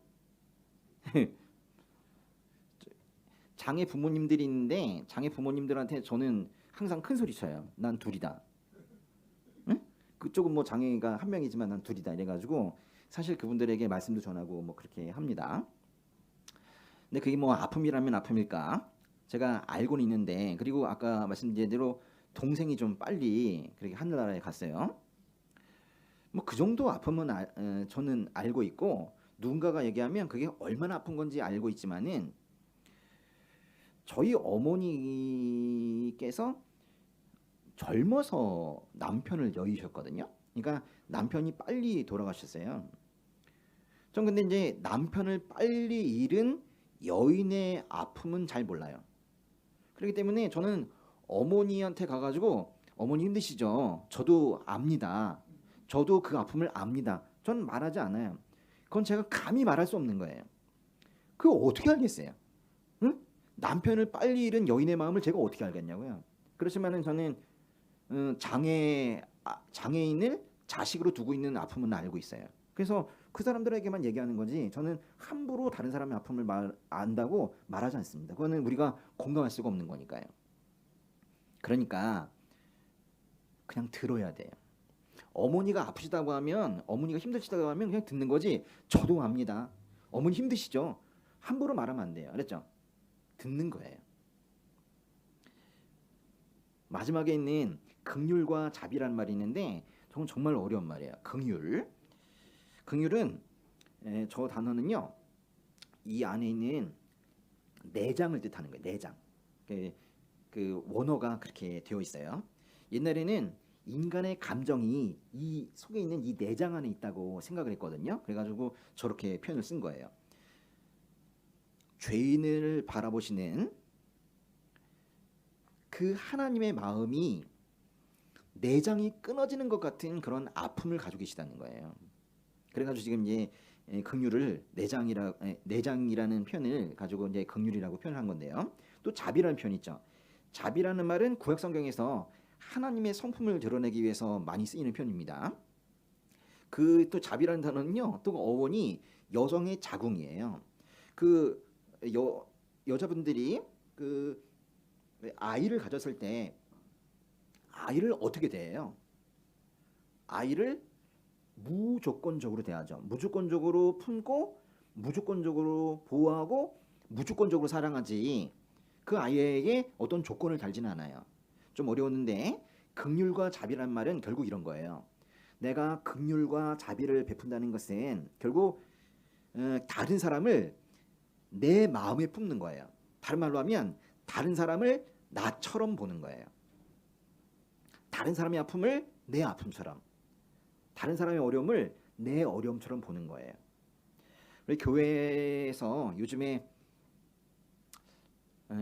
장애 부모님들이 있는데 장애 부모님들한테 저는 항상 큰 소리 쳐요. 난 둘이다. 응? 그쪽은 뭐 장애가 1명이지만 난 둘이다 이래가지고 사실 그분들에게 말씀도 전하고 뭐 그렇게 합니다. 근데 그게 뭐 아픔이라면 아픔일까? 제가 알고는 있는데 그리고 아까 말씀드린 대로 동생이 좀 빨리 그렇게 하늘나라에 갔어요. 뭐 그 정도 아픔은 저는 알고 있고 누군가가 얘기하면 그게 얼마나 아픈 건지 알고 있지만은 저희 어머니께서 젊어서 남편을 여의셨거든요. 그러니까 남편이 빨리 돌아가셨어요. 전 근데 이제 남편을 빨리 잃은 여인의 아픔은 잘 몰라요. 그렇기 때문에 저는 어머니한테 가가지고 어머니 힘드시죠? 저도 압니다. 저도 그 아픔을 압니다. 전 말하지 않아요. 그건 제가 감히 말할 수 없는 거예요. 그거 어떻게 알겠어요? 응? 남편을 빨리 잃은 여인의 마음을 제가 어떻게 알겠냐고요. 그렇지만은 저는 장애인을 자식으로 두고 있는 아픔은 알고 있어요. 그래서 그 사람들에게만 얘기하는 거지 저는 함부로 다른 사람의 아픔을 안다고 말하지 않습니다. 그거는 우리가 공감할 수가 없는 거니까요. 그러니까 그냥 들어야 돼요. 어머니가 아프시다고 하면 어머니가 힘드시다고 하면 그냥 듣는 거지 저도 압니다. 어머니 힘드시죠? 함부로 말하면 안 돼요. 알았죠? 듣는 거예요. 마지막에 있는 긍휼과 자비라는 말이 있는데 저건 정말 어려운 말이에요. 긍휼. 긍휼은 저 단어는요. 이 안에 있는 내장을 뜻하는 거예요. 내장. 그 원어가 그렇게 되어 있어요. 옛날에는 인간의 감정이 이 속에 있는 이 내장 안에 있다고 생각을 했거든요. 그래가지고 저렇게 표현을 쓴 거예요. 죄인을 바라보시는 그 하나님의 마음이 내장이 끊어지는 것 같은 그런 아픔을 가지고 계시다는 거예요. 그래가지고 지금 이제 긍휼을 내장이라는 표현을 가지고 이제 긍휼이라고 표현한 건데요. 또 자비라는 표현이 있죠. 자비라는 말은 구약 성경에서 하나님의 성품을 드러내기 위해서 많이 쓰이는 표현입니다. 그 또 자비라는 단어는요. 또 어원이 여성의 자궁이에요. 그 여자분들이 그 아이를 가졌을 때 아이를 어떻게 대해요? 아이를 무조건적으로 대하죠. 무조건적으로 품고 무조건적으로 보호하고 무조건적으로 사랑하지 그 아이에게 어떤 조건을 달지는 않아요. 좀 어려웠는데 긍휼과 자비란 말은 결국 이런 거예요. 내가 긍휼과 자비를 베푼다는 것은 결국 다른 사람을 내 마음에 품는 거예요. 다른 말로 하면 다른 사람을 나처럼 보는 거예요. 다른 사람의 아픔을 내 아픔처럼, 다른 사람의 어려움을 내 어려움처럼 보는 거예요. 우리 교회에서 요즘에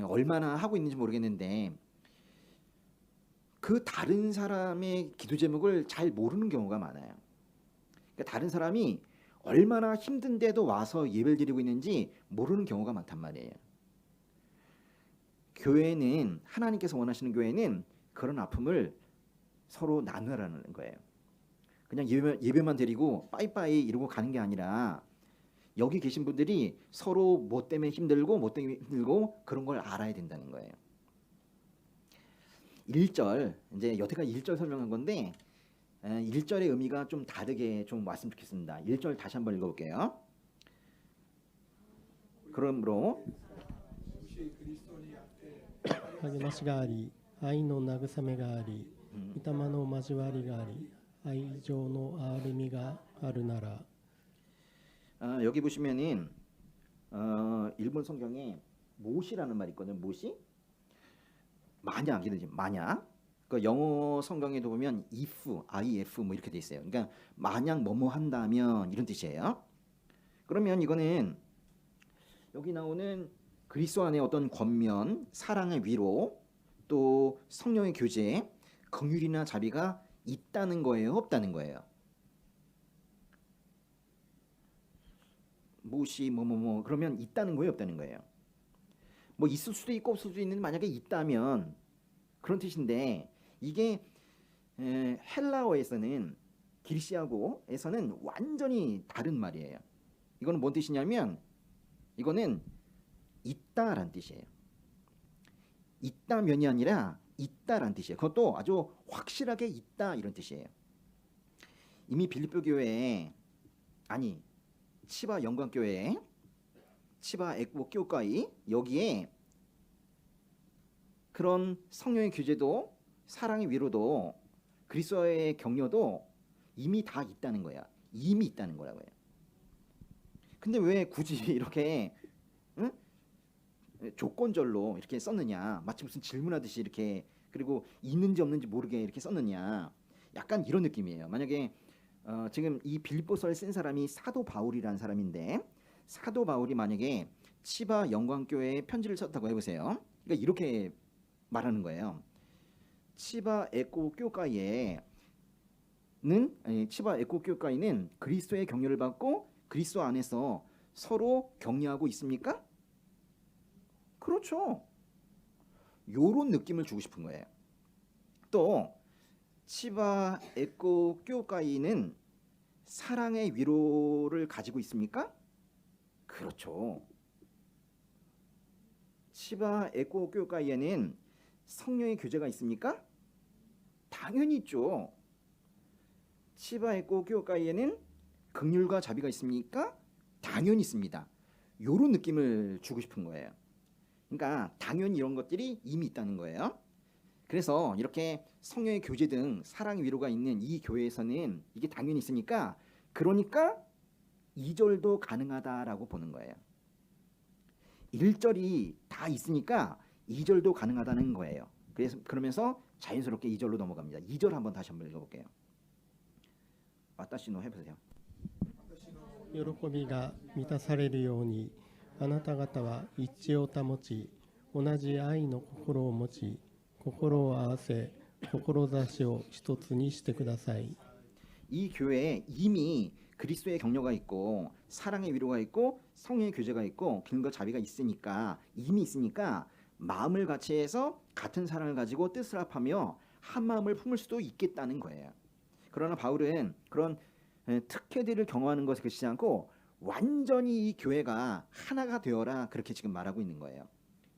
얼마나 하고 있는지 모르겠는데 그 다른 사람의 기도 제목을 잘 모르는 경우가 많아요. 그러니까 다른 사람이 얼마나 힘든데도 와서 예배를 드리고 있는지 모르는 경우가 많단 말이에요. 교회는 하나님께서 원하시는 교회는 그런 아픔을 서로 나누라는 거예요. 그냥 예배만 드리고 빠이빠이 이러고 가는 게 아니라 여기 계신 분들이 서로 뭐 때문에 힘들고 뭐 때문에 힘들고 그런 걸 알아야 된다는 거예요. 1절 이제 여태까지 1절 설명한 건데 1절의 의미가 좀 다르게 좀 왔으면 좋겠습니다. 1절 다시 한번 읽어볼게요. 그러므로 励ましがあり、愛の慰めがあり、御霊の交わりがあり、愛情の憐れみがあるなら、 여기 보시면은 일본 성경에 못이라는 말이 있거든요. 못이 만약 이러지 만약. 그 영어 성경에도 보면 if 뭐 이렇게 돼 있어요. 그러니까 만약 뭐뭐 한다면 이런 뜻이에요. 그러면 이거는 여기 나오는 그리스도 안에 어떤 권면, 사랑의 위로, 또 성령의 교제, 긍휼이나 자비가 있다는 거예요, 없다는 거예요? 무엇이 뭐 그러면 있다는 거예요, 없다는 거예요? 뭐 있을 수도 있고 없을 수도 있는데 만약에 있다면 그런 뜻인데 이게 헬라어에서는 기리시아어에서는 완전히 다른 말이에요. 이거는 뭔 뜻이냐면 이거는 있다란 뜻이에요. 있다면이 아니라 있다란 뜻이에요. 그것도 아주 확실하게 있다 이런 뜻이에요. 이미 빌립보 교회에 아니 치바 영광교회 치바 에쿠보 교会 여기에 그런 성령의 규제도 사랑의 위로도 그리스도의 격려도 이미 다 있다는 거야. 이미 있다는 거라고요. 근데 왜 굳이 이렇게 응? 조건절로 이렇게 썼느냐? 마치 무슨 질문하듯이 이렇게 그리고 있는지 없는지 모르게 이렇게 썼느냐? 약간 이런 느낌이에요. 만약에 지금 이 빌립보서를 쓴 사람이 사도 바울이라는 사람인데 사도 바울이 만약에 치바 영광교회에 편지를 썼다고 해보세요. 그러니까 이렇게 말하는 거예요. 치바 에코 교회는 치바 에코 교회는 그리스도의 격려를 받고 그리스도 안에서 서로 격려하고 있습니까? 그렇죠. 요런 느낌을 주고 싶은 거예요. 또 치바 에코 교회는 사랑의 위로를 가지고 있습니까? 그렇죠. 치바 에코 교회에는 성령의 교제가 있습니까? 당연히 있죠. 치바 에코 교회에는 긍휼과 자비가 있습니까? 당연히 있습니다. 요런 느낌을 주고 싶은 거예요. 그러니까 당연히 이런 것들이 이미 있다는 거예요. 그래서 이렇게 성령의 교제 등 사랑의 위로가 있는 이 교회에서는 이게 당연히 있으니까 그러니까 2절도 가능하다라고 보는 거예요. 1절이 다 있으니까 2절도 가능하다는 거예요. 그래서 그러면서 자연스럽게 2절로 넘어갑니다. 2절 한번 다시 한번 읽어볼게요. 와타시노 해보세요. 喜びが満たされるようにあなた方は一致を保ち同じ愛の心を持ち心を合わせ志を一つにしてください。 이 교회에 이미 그리스도의 격려가 있고 사랑의 위로가 있고 성령의 교제가 있고 긍휼과 자비가 있으니까 이미 있으니까 마음을 같이 해서 같은 사랑을 가지고 뜻을 합하며 한 마음을 품을 수도 있겠다는 거예요. 그러나 바울은 그런 특혜들을 경험하는 것을 그치지 않고 완전히 이 교회가 하나가 되어라 그렇게 지금 말하고 있는 거예요.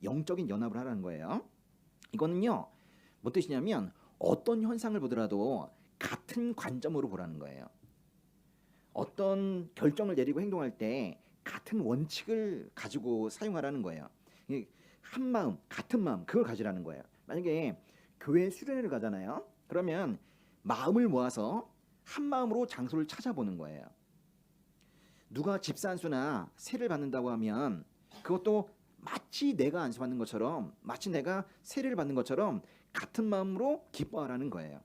영적인 연합을 하라는 거예요. 이거는요 뭔 뜻이냐면 어떤 현상을 보더라도 같은 관점으로 보라는 거예요. 어떤 결정을 내리고 행동할 때 같은 원칙을 가지고 사용하라는 거예요. 한 마음, 같은 마음 그걸 가지라는 거예요. 만약에 교회 수련회를 가잖아요. 그러면 마음을 모아서 한 마음으로 장소를 찾아보는 거예요. 누가 집산수나 세를 받는다고 하면 그것도 마치 내가 안수받는 것처럼 마치 내가 세례를 받는 것처럼 같은 마음으로 기뻐하라는 거예요.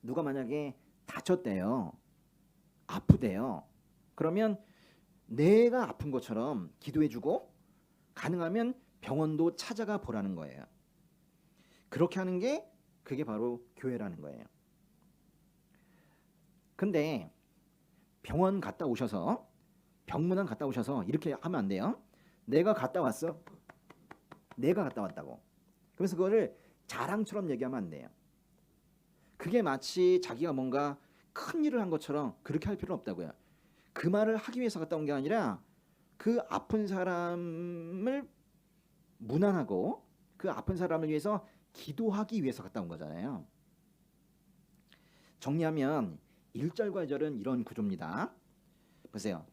누가 만약에 다쳤대요. 아프대요. 그러면 내가 아픈 것처럼 기도해주고 가능하면 병원도 찾아가 보라는 거예요. 그렇게 하는 게 그게 바로 교회라는 거예요. 근데 병원 갔다 오셔서 병문안 갔다 오셔서 이렇게 하면 안 돼요. 내가 갔다 왔어. 내가 갔다 왔다고. 그래서 그거를 자랑처럼 얘기하면 안 돼요. 그게 마치 자기가 뭔가 큰 일을 한 것처럼 그렇게 할 필요는 없다고요. 그 말을 하기 위해서 갔다 온 게 아니라 그 아픈 사람을 문안하고 그 아픈 사람을 위해서 기도하기 위해서 갔다 온 거잖아요. 정리하면 1절과 2절은 이런 구조입니다. 보세요.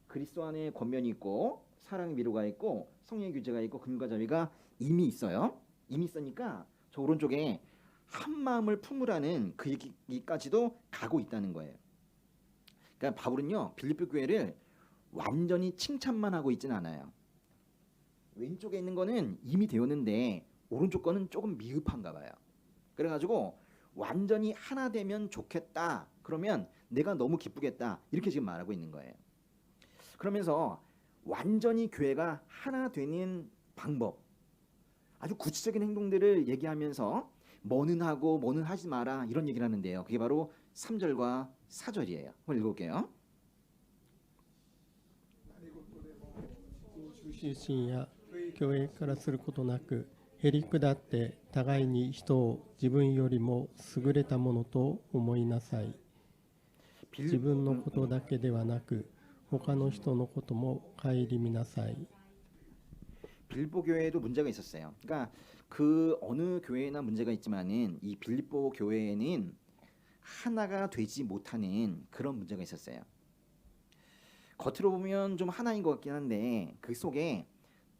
그리스도 안에 권면이 있고 사랑의 미로가 있고 성령의 규제가 있고 금과 자비가 이미 있어요. 이미 있으니까 저 오른쪽에 한 마음을 품으라는 그 얘기까지도 가고 있다는 거예요. 그러니까 바울은요 빌립보 교회를 완전히 칭찬만 하고 있지는 않아요. 왼쪽에 있는 거는 이미 되었는데 오른쪽 거는 조금 미흡한가 봐요. 그래가지고 완전히 하나 되면 좋겠다. 그러면 내가 너무 기쁘겠다. 이렇게 지금 말하고 있는 거예요. 그러면서 완전히 교회가 하나 되는 방법, 아주 구체적인 행동들을 얘기하면서 뭐는 하고 뭐는 하지 마라 이런 얘기를 하는데요. 그게 바로 3절과 4절이에요. 한번 읽어볼게요. 出身や教営からすることなく、へりくだって互いに人を自分よりも優れたものと思いなさい。自分のことだけではなく、他の人のことも顧みなさい。 빌립보 교회에도 문제가 있었어요. 그러니까 그 어느 교회나 문제가 있지만은 이 빌립보 교회에는 하나가 되지 못하는 그런 문제가 있었어요. 겉으로 보면 좀 하나인 것 같긴 한데 그 속에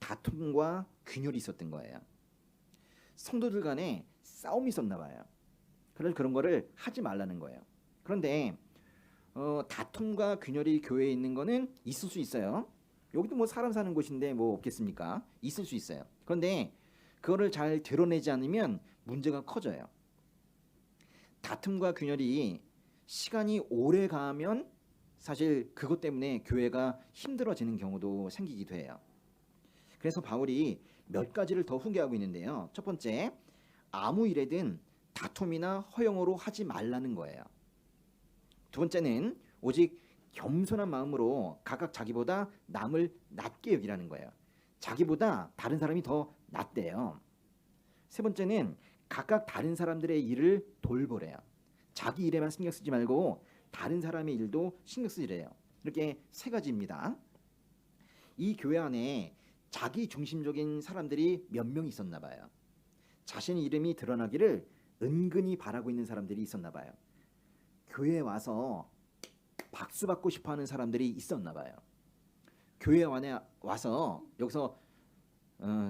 다툼과 균열이 있었던 거예요. 성도들 간에 싸움이 있었나 봐요. 그래서 그런 거를 하지 말라는 거예요. 그런데 다툼과 균열이 교회에 있는 거는 있을 수 있어요. 여기도 뭐 사람 사는 곳인데 뭐 없겠습니까? 있을 수 있어요. 그런데 그거를 잘 드러내지 않으면 문제가 커져요. 다툼과 균열이 시간이 오래 가면 사실 그것 때문에 교회가 힘들어지는 경우도 생기기도 해요. 그래서 바울이 몇 가지를 더 훈계하고 있는데요. 첫 번째, 아무 일에든 다툼이나 허영으로 하지 말라는 거예요. 두 번째는 오직 겸손한 마음으로 각각 자기보다 남을 낮게 여기라는 거예요. 자기보다 다른 사람이 더 낫대요. 세 번째는 각각 다른 사람들의 일을 돌보래요. 자기 일에만 신경 쓰지 말고 다른 사람의 일도 신경 쓰지래요. 이렇게 세 가지입니다. 이 교회 안에 자기 중심적인 사람들이 몇 명 있었나 봐요. 자신의 이름이 드러나기를 은근히 바라고 있는 사람들이 있었나 봐요. 교회에 와서 박수 받고 싶어하는 사람들이 있었나 봐요. 교회 안에 와서 여기서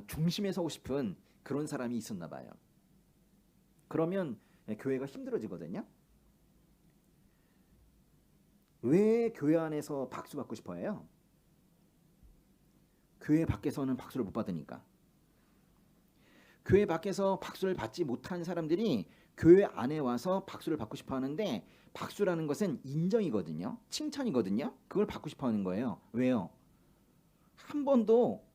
중심에 서고 싶은 그런 사람이 있었나 봐요. 그러면 교회가 힘들어지거든요. 왜 교회 안에서 박수 받고 싶어 해요? 교회 밖에서는 박수를 못 받으니까. 교회 밖에서 박수를 받지 못한 사람들이 교회 안에 와서 박수를 받고 싶어 하는데 박수라는 것은 인정이거든요. 칭찬이거든요. 그걸 받고 싶어 하는 거예요. 왜요? 한 번도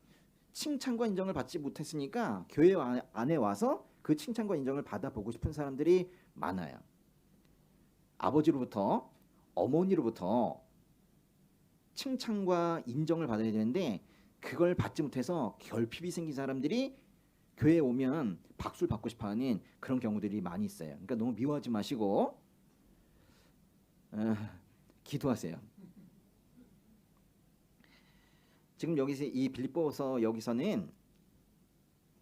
칭찬과 인정을 받지 못했으니까 교회 안에 와서 그 칭찬과 인정을 받아보고 싶은 사람들이 많아요. 아버지로부터 어머니로부터 칭찬과 인정을 받아야 되는데 그걸 받지 못해서 결핍이 생긴 사람들이 교회에 오면 박수를 받고 싶어하는 그런 경우들이 많이 있어요. 그러니까 너무 미워하지 마시고 기도하세요. 지금 여기서 이 빌립보서 여기서는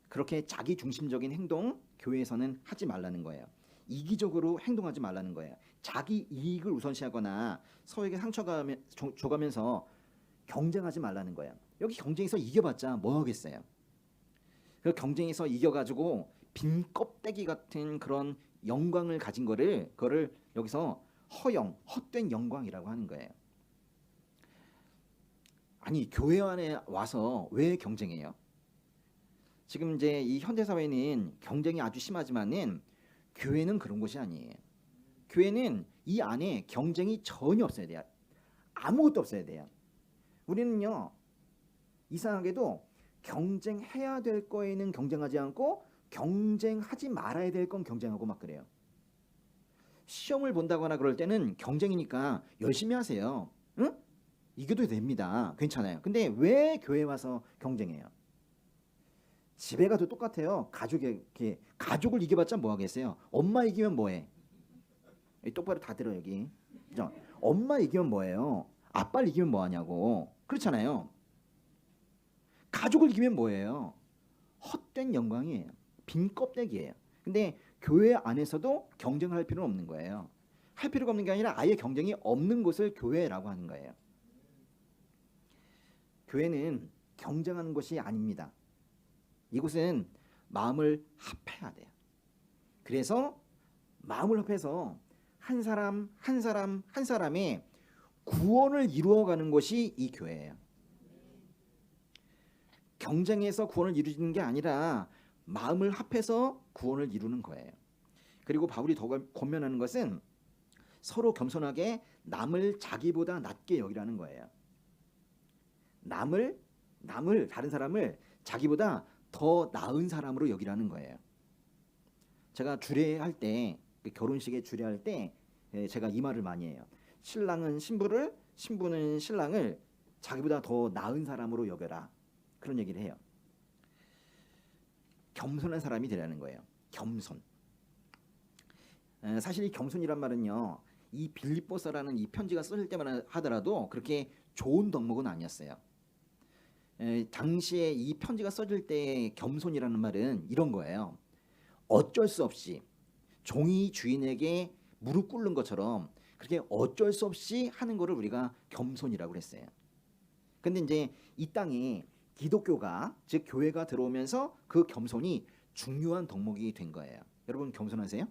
그렇게 자기 중심적인 행동 교회에서는 하지 말라는 거예요. 이기적으로 행동하지 말라는 거예요. 자기 이익을 우선시하거나 서로에게 줘가면서 경쟁하지 말라는 거예요. 여기 경쟁에서 이겨봤자 뭐 하겠어요. 그 경쟁에서 이겨가지고 빈 껍데기 같은 그런 영광을 가진 그거를 여기서 헛된 영광이라고 하는 거예요. 아니 교회 안에 와서 왜 경쟁해요? 지금 이제 이 현대 사회는 경쟁이 아주 심하지만은 교회는 그런 곳이 아니에요. 교회는 이 안에 경쟁이 전혀 없어야 돼요. 아무것도 없어야 돼요. 우리는요 이상하게도 경쟁해야 될 거에는 경쟁하지 않고 경쟁하지 말아야 될 건 경쟁하고 막 그래요. 시험을 본다거나 그럴 때는 경쟁이니까 열심히 하세요. 응? 이겨도 됩니다. 괜찮아요. 근데 왜 교회 와서 경쟁해요? 집에 가도 똑같아요. 가족을 이겨봤자 뭐 하겠어요? 엄마 이기면 뭐해? 똑바로 다 들어 여기. 그죠? 엄마 이기면 뭐해요? 아빠를 이기면 뭐하냐고. 그렇잖아요. 가족을 이기면 뭐예요? 헛된 영광이에요. 빈 껍데기예요. 근데 교회 안에서도 경쟁을 할 필요는 없는 거예요. 할 필요가 없는 게 아니라 아예 경쟁이 없는 곳을 교회라고 하는 거예요. 교회는 경쟁하는 것이 아닙니다. 이곳은 마음을 합해야 돼요. 그래서 마음을 합해서 한 사람 한 사람 한 사람의 구원을 이루어가는 것이 이 교회예요. 경쟁해서 구원을 이루는 게 아니라 마음을 합해서 구원을 이루는 거예요. 그리고 바울이 더 권면하는 것은 서로 겸손하게 남을 자기보다 낮게 여기라는 거예요. 남을 다른 사람을 자기보다 더 나은 사람으로 여기라는 거예요. 제가 주례할 때, 결혼식에 주례할 때 제가 이 말을 많이 해요. 신랑은 신부를, 신부는 신랑을 자기보다 더 나은 사람으로 여겨라. 그런 얘기를 해요. 겸손한 사람이 되라는 거예요. 겸손. 사실 이 겸손이란 말은요, 이 빌립보서라는 이 편지가 써질 때만 하더라도 그렇게 좋은 덕목은 아니었어요. 당시에 이 편지가 써질 때 겸손이라는 말은 이런 거예요. 어쩔 수 없이 종이 주인에게 무릎 꿇는 것처럼 그렇게 어쩔 수 없이 하는 거를 우리가 겸손이라고 그랬어요. 근데 이제 이 땅에 기독교가, 즉 교회가 들어오면서 그 겸손이 중요한 덕목이 된 거예요. 여러분 겸손하세요?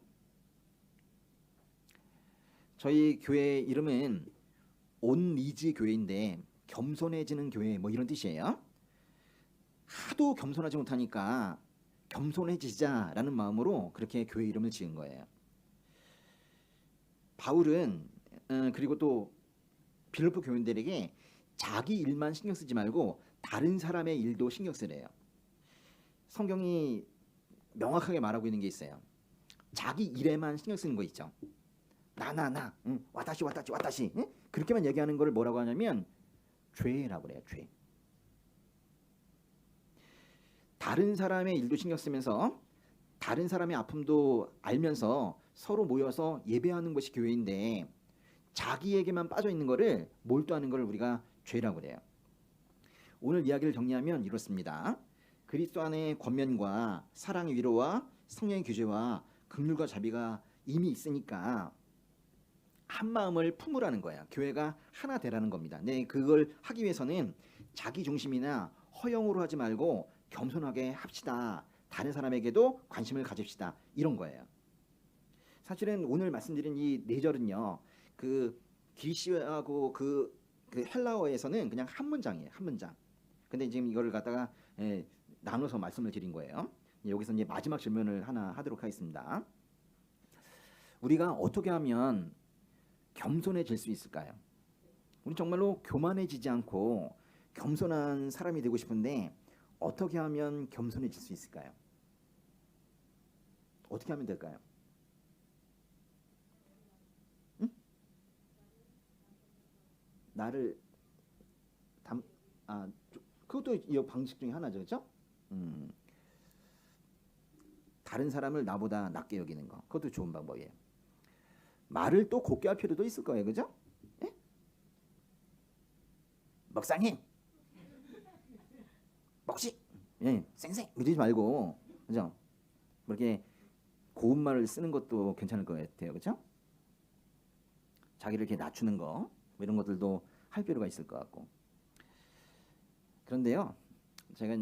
저희 교회 이름은 온리지 교회인데 겸손해지는 교회 뭐 이런 뜻이에요. 하도 겸손하지 못하니까 겸손해지자라는 마음으로 그렇게 교회 이름을 지은 거예요. 바울은 그리고 또 빌립보 교인들에게 자기 일만 신경 쓰지 말고 다른 사람의 일도 신경 쓰래요. 성경이 명확하게 말하고 있는 게 있어요. 자기 일에만 신경 쓰는 거 있죠. 나 와다시 응? 그렇게만 얘기하는 걸 뭐라고 하냐면 죄라고 그래요. 죄. 다른 사람의 일도 신경 쓰면서 다른 사람의 아픔도 알면서 서로 모여서 예배하는 것이 교회인데 자기에게만 빠져 있는 거를 몰두하는 걸 우리가 죄라고 그래요. 오늘 이야기를 정리하면 이렇습니다. 그리스도 안의 권면과 사랑의 위로와 성령의 규제와 긍휼과 자비가 이미 있으니까 한 마음을 품으라는 거야. 교회가 하나 되라는 겁니다. 네, 그걸 하기 위해서는 자기 중심이나 허영으로 하지 말고 겸손하게 합시다. 다른 사람에게도 관심을 가집시다. 이런 거예요. 사실은 오늘 말씀드린 이 네 절은요, 그 기시하고 그 헬라어에서는 그냥 한 문장이에요. 한 문장. 근데 지금 이거를 갖다가 나눠서 말씀을 드린 거예요. 여기서 이제 마지막 질문을 하나 하도록 하겠습니다. 우리가 어떻게 하면 겸손해질 수 있을까요? 우리 정말로 교만해지지 않고 겸손한 사람이 되고 싶은데 어떻게 하면 겸손해질 수 있을까요? 어떻게 하면 될까요? 응? 나를 그것도 이 방식 중에 하나죠, 그렇죠? 다른 사람을 나보다 낮게 여기는 거, 그것도 좋은 방법이에요. 말을 또 곱게 할 필요도 있을 거예요, 그죠? 예? 먹상해, 먹식, 예, 쌩쌩 이러지 말고, 그죠? 뭐 이렇게 고운 말을 쓰는 것도 괜찮을 것 같아요, 그죠? 자기를 이렇게 낮추는 거, 뭐 이런 것들도 할 필요가 있을 것 같고. 그런데요, 제가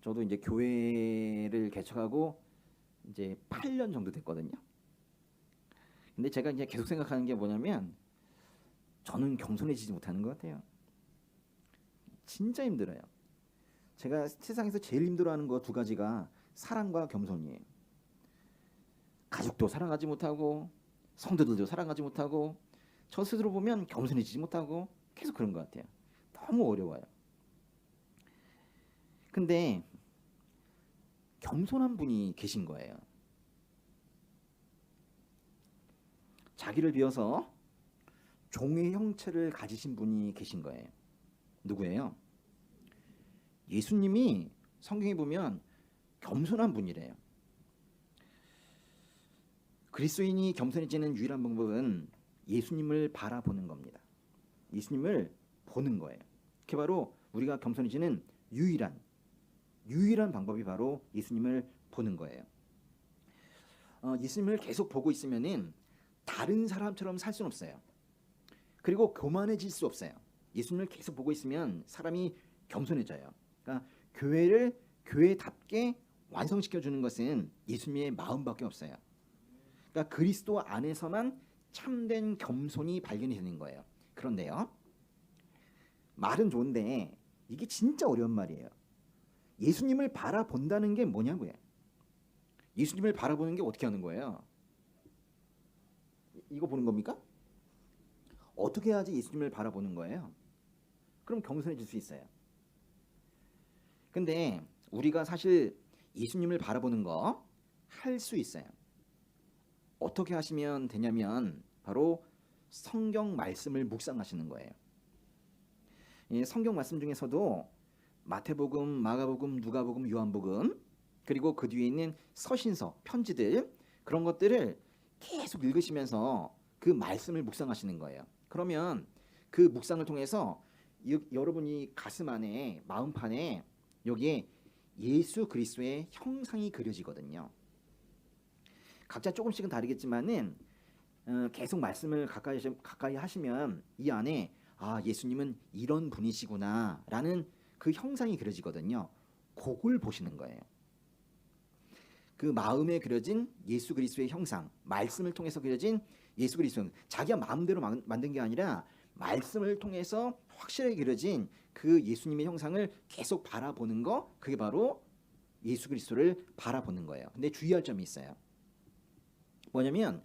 저도 이제 교회를 개척하고 이제 8년 정도 됐거든요. 근데 제가 이제 계속 생각하는 게 뭐냐면 저는 겸손해지지 못하는 것 같아요. 진짜 힘들어요. 제가 세상에서 제일 힘들어하는 거 두 가지가 사랑과 겸손이에요. 가족도 사랑하지 못하고 성도들도 사랑하지 못하고 저 스스로 보면 겸손해지지 못하고 계속 그런 것 같아요. 너무 어려워요. 근데 겸손한 분이 계신 거예요. 자기를 비워서 종의 형체를 가지신 분이 계신 거예요. 누구예요? 예수님이 성경에 보면 겸손한 분이래요. 그리스도인이 겸손해지는 유일한 방법은 예수님을 바라보는 겁니다. 예수님을 보는 거예요. 그게 바로 우리가 겸손해지는 유일한 방법이 바로 예수님을 보는 거예요. 예수님을 계속 보고 있으면은 다른 사람처럼 살 수는 없어요. 그리고 교만해질 수 없어요. 예수님을 계속 보고 있으면 사람이 겸손해져요. 그러니까 교회를 교회답게 완성시켜 주는 것은 예수님의 마음밖에 없어요. 그러니까 그리스도 안에서만 참된 겸손이 발견이 되는 거예요. 그런데요, 말은 좋은데 이게 진짜 어려운 말이에요. 예수님을 바라본다는 게 뭐냐고요. 예수님을 바라보는 게 어떻게 하는 거예요? 이거 보는 겁니까? 어떻게 해야지 예수님을 바라보는 거예요? 그럼 겸손해질 수 있어요. 근데 우리가 사실 예수님을 바라보는 거 할 수 있어요. 어떻게 하시면 되냐면 바로 성경 말씀을 묵상하시는 거예요. 이 성경 말씀 중에서도 마태복음, 마가복음, 누가복음, 요한복음, 그리고 그 뒤에 있는 서신서, 편지들, 그런 것들을 계속 읽으시면서 그 말씀을 묵상하시는 거예요. 그러면 그 묵상을 통해서 여러분이 가슴 안에, 마음판에 여기에 예수 그리스도의 형상이 그려지거든요. 각자 조금씩은 다르겠지만은 계속 말씀을 가까이 하시면 이 안에 예수님은 이런 분이시구나라는 그 형상이 그려지거든요. 그걸 보시는 거예요. 그 마음에 그려진 예수 그리스도의 형상, 말씀을 통해서 그려진 예수 그리스도, 자기가 마음대로 만든 게 아니라 말씀을 통해서 확실하게 그려진 그 예수님의 형상을 계속 바라보는 거, 그게 바로 예수 그리스도를 바라보는 거예요. 근데 주의할 점이 있어요. 뭐냐면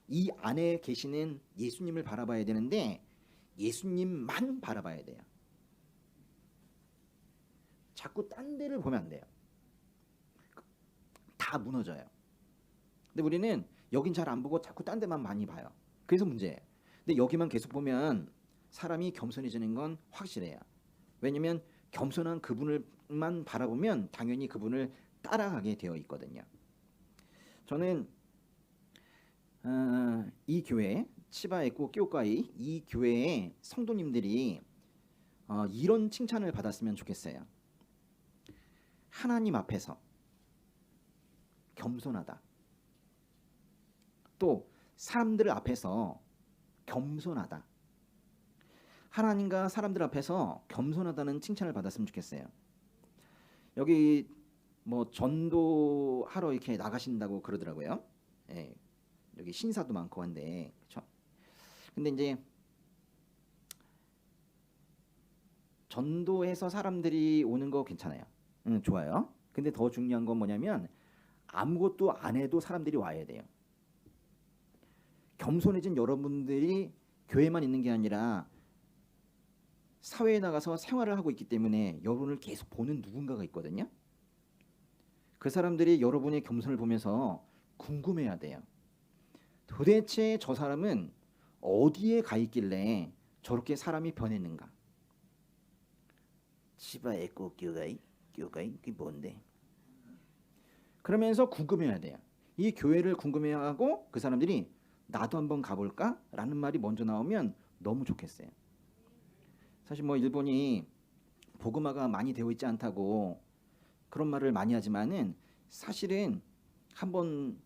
이 안에 계시는 예수님을 바라봐야 되는데 예수님만 바라봐야 돼요. 자꾸 딴 데를 보면 안 돼요. 다 무너져요. 근데 우리는 여긴 잘 안 보고 자꾸 딴 데만 많이 봐요. 그래서 문제예요. 근데 여기만 계속 보면 사람이 겸손해지는 건 확실해요. 왜냐면 겸손한 그분을만 바라보면 당연히 그분을 따라가게 되어 있거든요. 저는 이 교회 치바에코 끼오카이 이 교회의 성도님들이 이런 칭찬을 받았으면 좋겠어요. 하나님 앞에서 겸손하다. 또 사람들 앞에서 겸손하다. 하나님과 사람들 앞에서 겸손하다는 칭찬을 받았으면 좋겠어요. 여기 뭐 전도하러 이렇게 나가신다고 그러더라고요. 예, 여기 신사도 많고 한데, 그렇죠? 근데 이제 전도해서 사람들이 오는 거 괜찮아요. 좋아요. 근데 더 중요한 건 뭐냐면 아무것도 안 해도 사람들이 와야 돼요. 겸손해진 여러분들이 교회만 있는 게 아니라 사회에 나가서 생활을 하고 있기 때문에 여러분을 계속 보는 누군가가 있거든요. 그 사람들이 여러분의 겸손을 보면서 궁금해야 돼요. 도대체 저 사람은 어디에 가 있길래 저렇게 사람이 변했는가? 치바에코 교회 그게 뭔데? 그러면서 궁금해야 돼요. 이 교회를 궁금해하고 그 사람들이 나도 한번 가볼까? 라는 말이 먼저 나오면 너무 좋겠어요. 사실 뭐 일본이 복음화가 많이 되어 있지 않다고 그런 말을 많이 하지만은 사실은 한번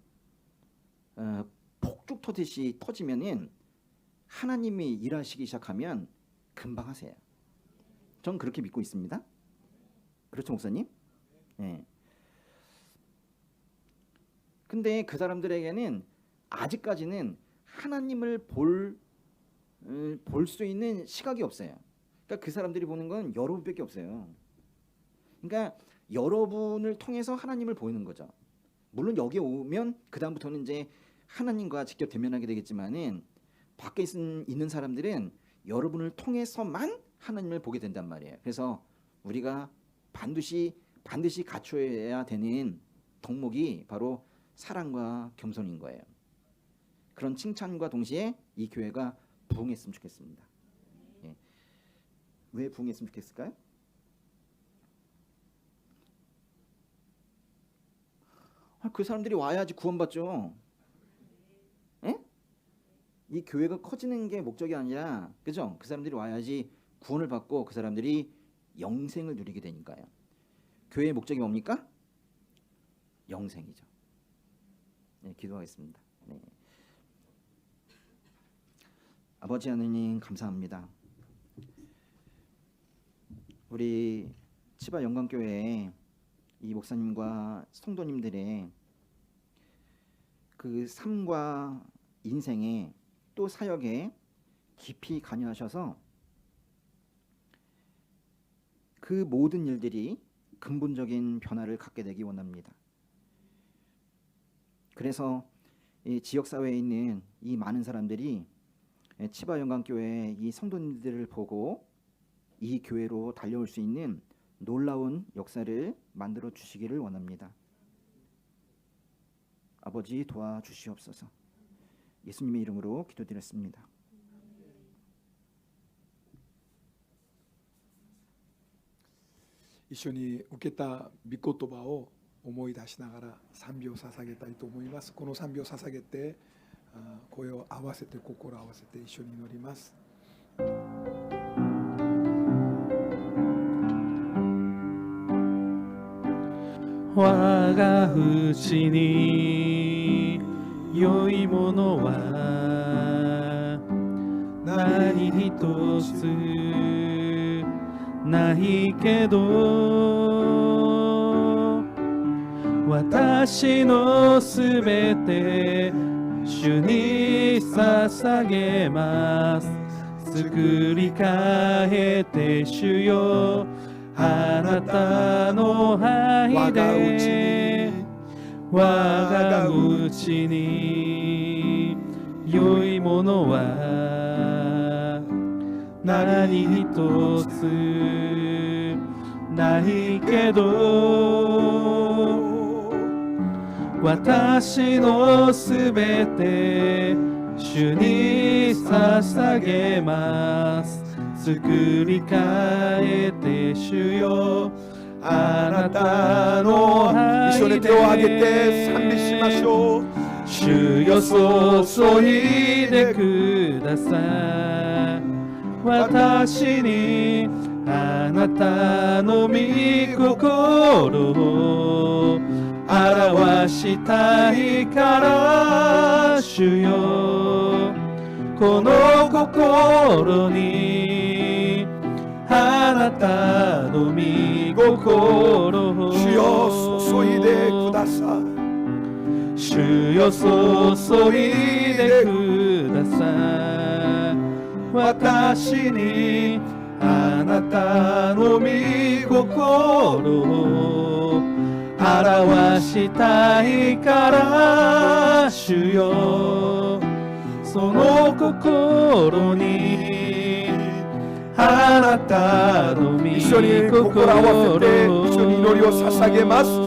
폭죽 터듯이 터지면은 하나님이 일하시기 시작하면 금방 하세요. 전 그렇게 믿고 있습니다. 그렇죠, 목사님? 네. 근데 그 사람들에게는 아직까지는 하나님을 볼 수 있는 시각이 없어요. 그러니까 그 사람들이 보는 건 여러분밖에 없어요. 그러니까 여러분을 통해서 하나님을 보이는 거죠. 물론 여기 오면 그 다음부터는 이제 하나님과 직접 대면하게 되겠지만은 밖에 있는 사람들은 여러분을 통해서만 하나님을 보게 된단 말이에요. 그래서 우리가 반드시 갖춰야 되는 덕목이 바로 사랑과 겸손인 거예요. 그런 칭찬과 동시에 이 교회가 부흥했으면 좋겠습니다. 예. 왜 부흥했으면 좋겠을까요? 그 사람들이 와야지 구원받죠. 예? 이 교회가 커지는 게 목적이 아니라, 그죠? 그 사람들이 와야지 구원을 받고 그 사람들이 영생을 누리게 되니까요. 교회의 목적이 뭡니까? 영생이죠. 네, 기도하겠습니다. 네. 아버지 하느님 감사합니다. 우리 치바 영광교회 이 목사님과 성도님들의 그 삶과 인생에 또 사역에 깊이 관여하셔서 그 모든 일들이 근본적인 변화를 갖게 되기 원합니다. 그래서 이 지역사회에 있는 이 많은 사람들이 치바 영광교회 이 성도님들을 보고 이 교회로 달려올 수 있는 놀라운 역사를 만들어 주시기를 원합니다. 아버지 도와주시옵소서. 예수님의 이름으로 기도드렸습니다. 이緒に受けた御言葉を思い出しながら賛美を捧げたいと思います。この賛美を捧げて声を合わせて心を合わせて一緒に祈ります。我が内に良いものは何一つないけど、私のすべて主に捧げます。作り変えて主よ、あなたの愛で我が内に良いものは何一つないけど、私のすべて主に捧げます。作り変えて主よ、あなたの愛で一緒に手を挙げて賛美しましょう。主よ注いでください。私にあなたの御心を表したいから主よ、この心にあなたの御心を主よ注いでください。主よ注いでください。私にあなたの御心を表したいから主よ、その心にあなたの御一緒に心を合わせて一緒に祈りを捧げます。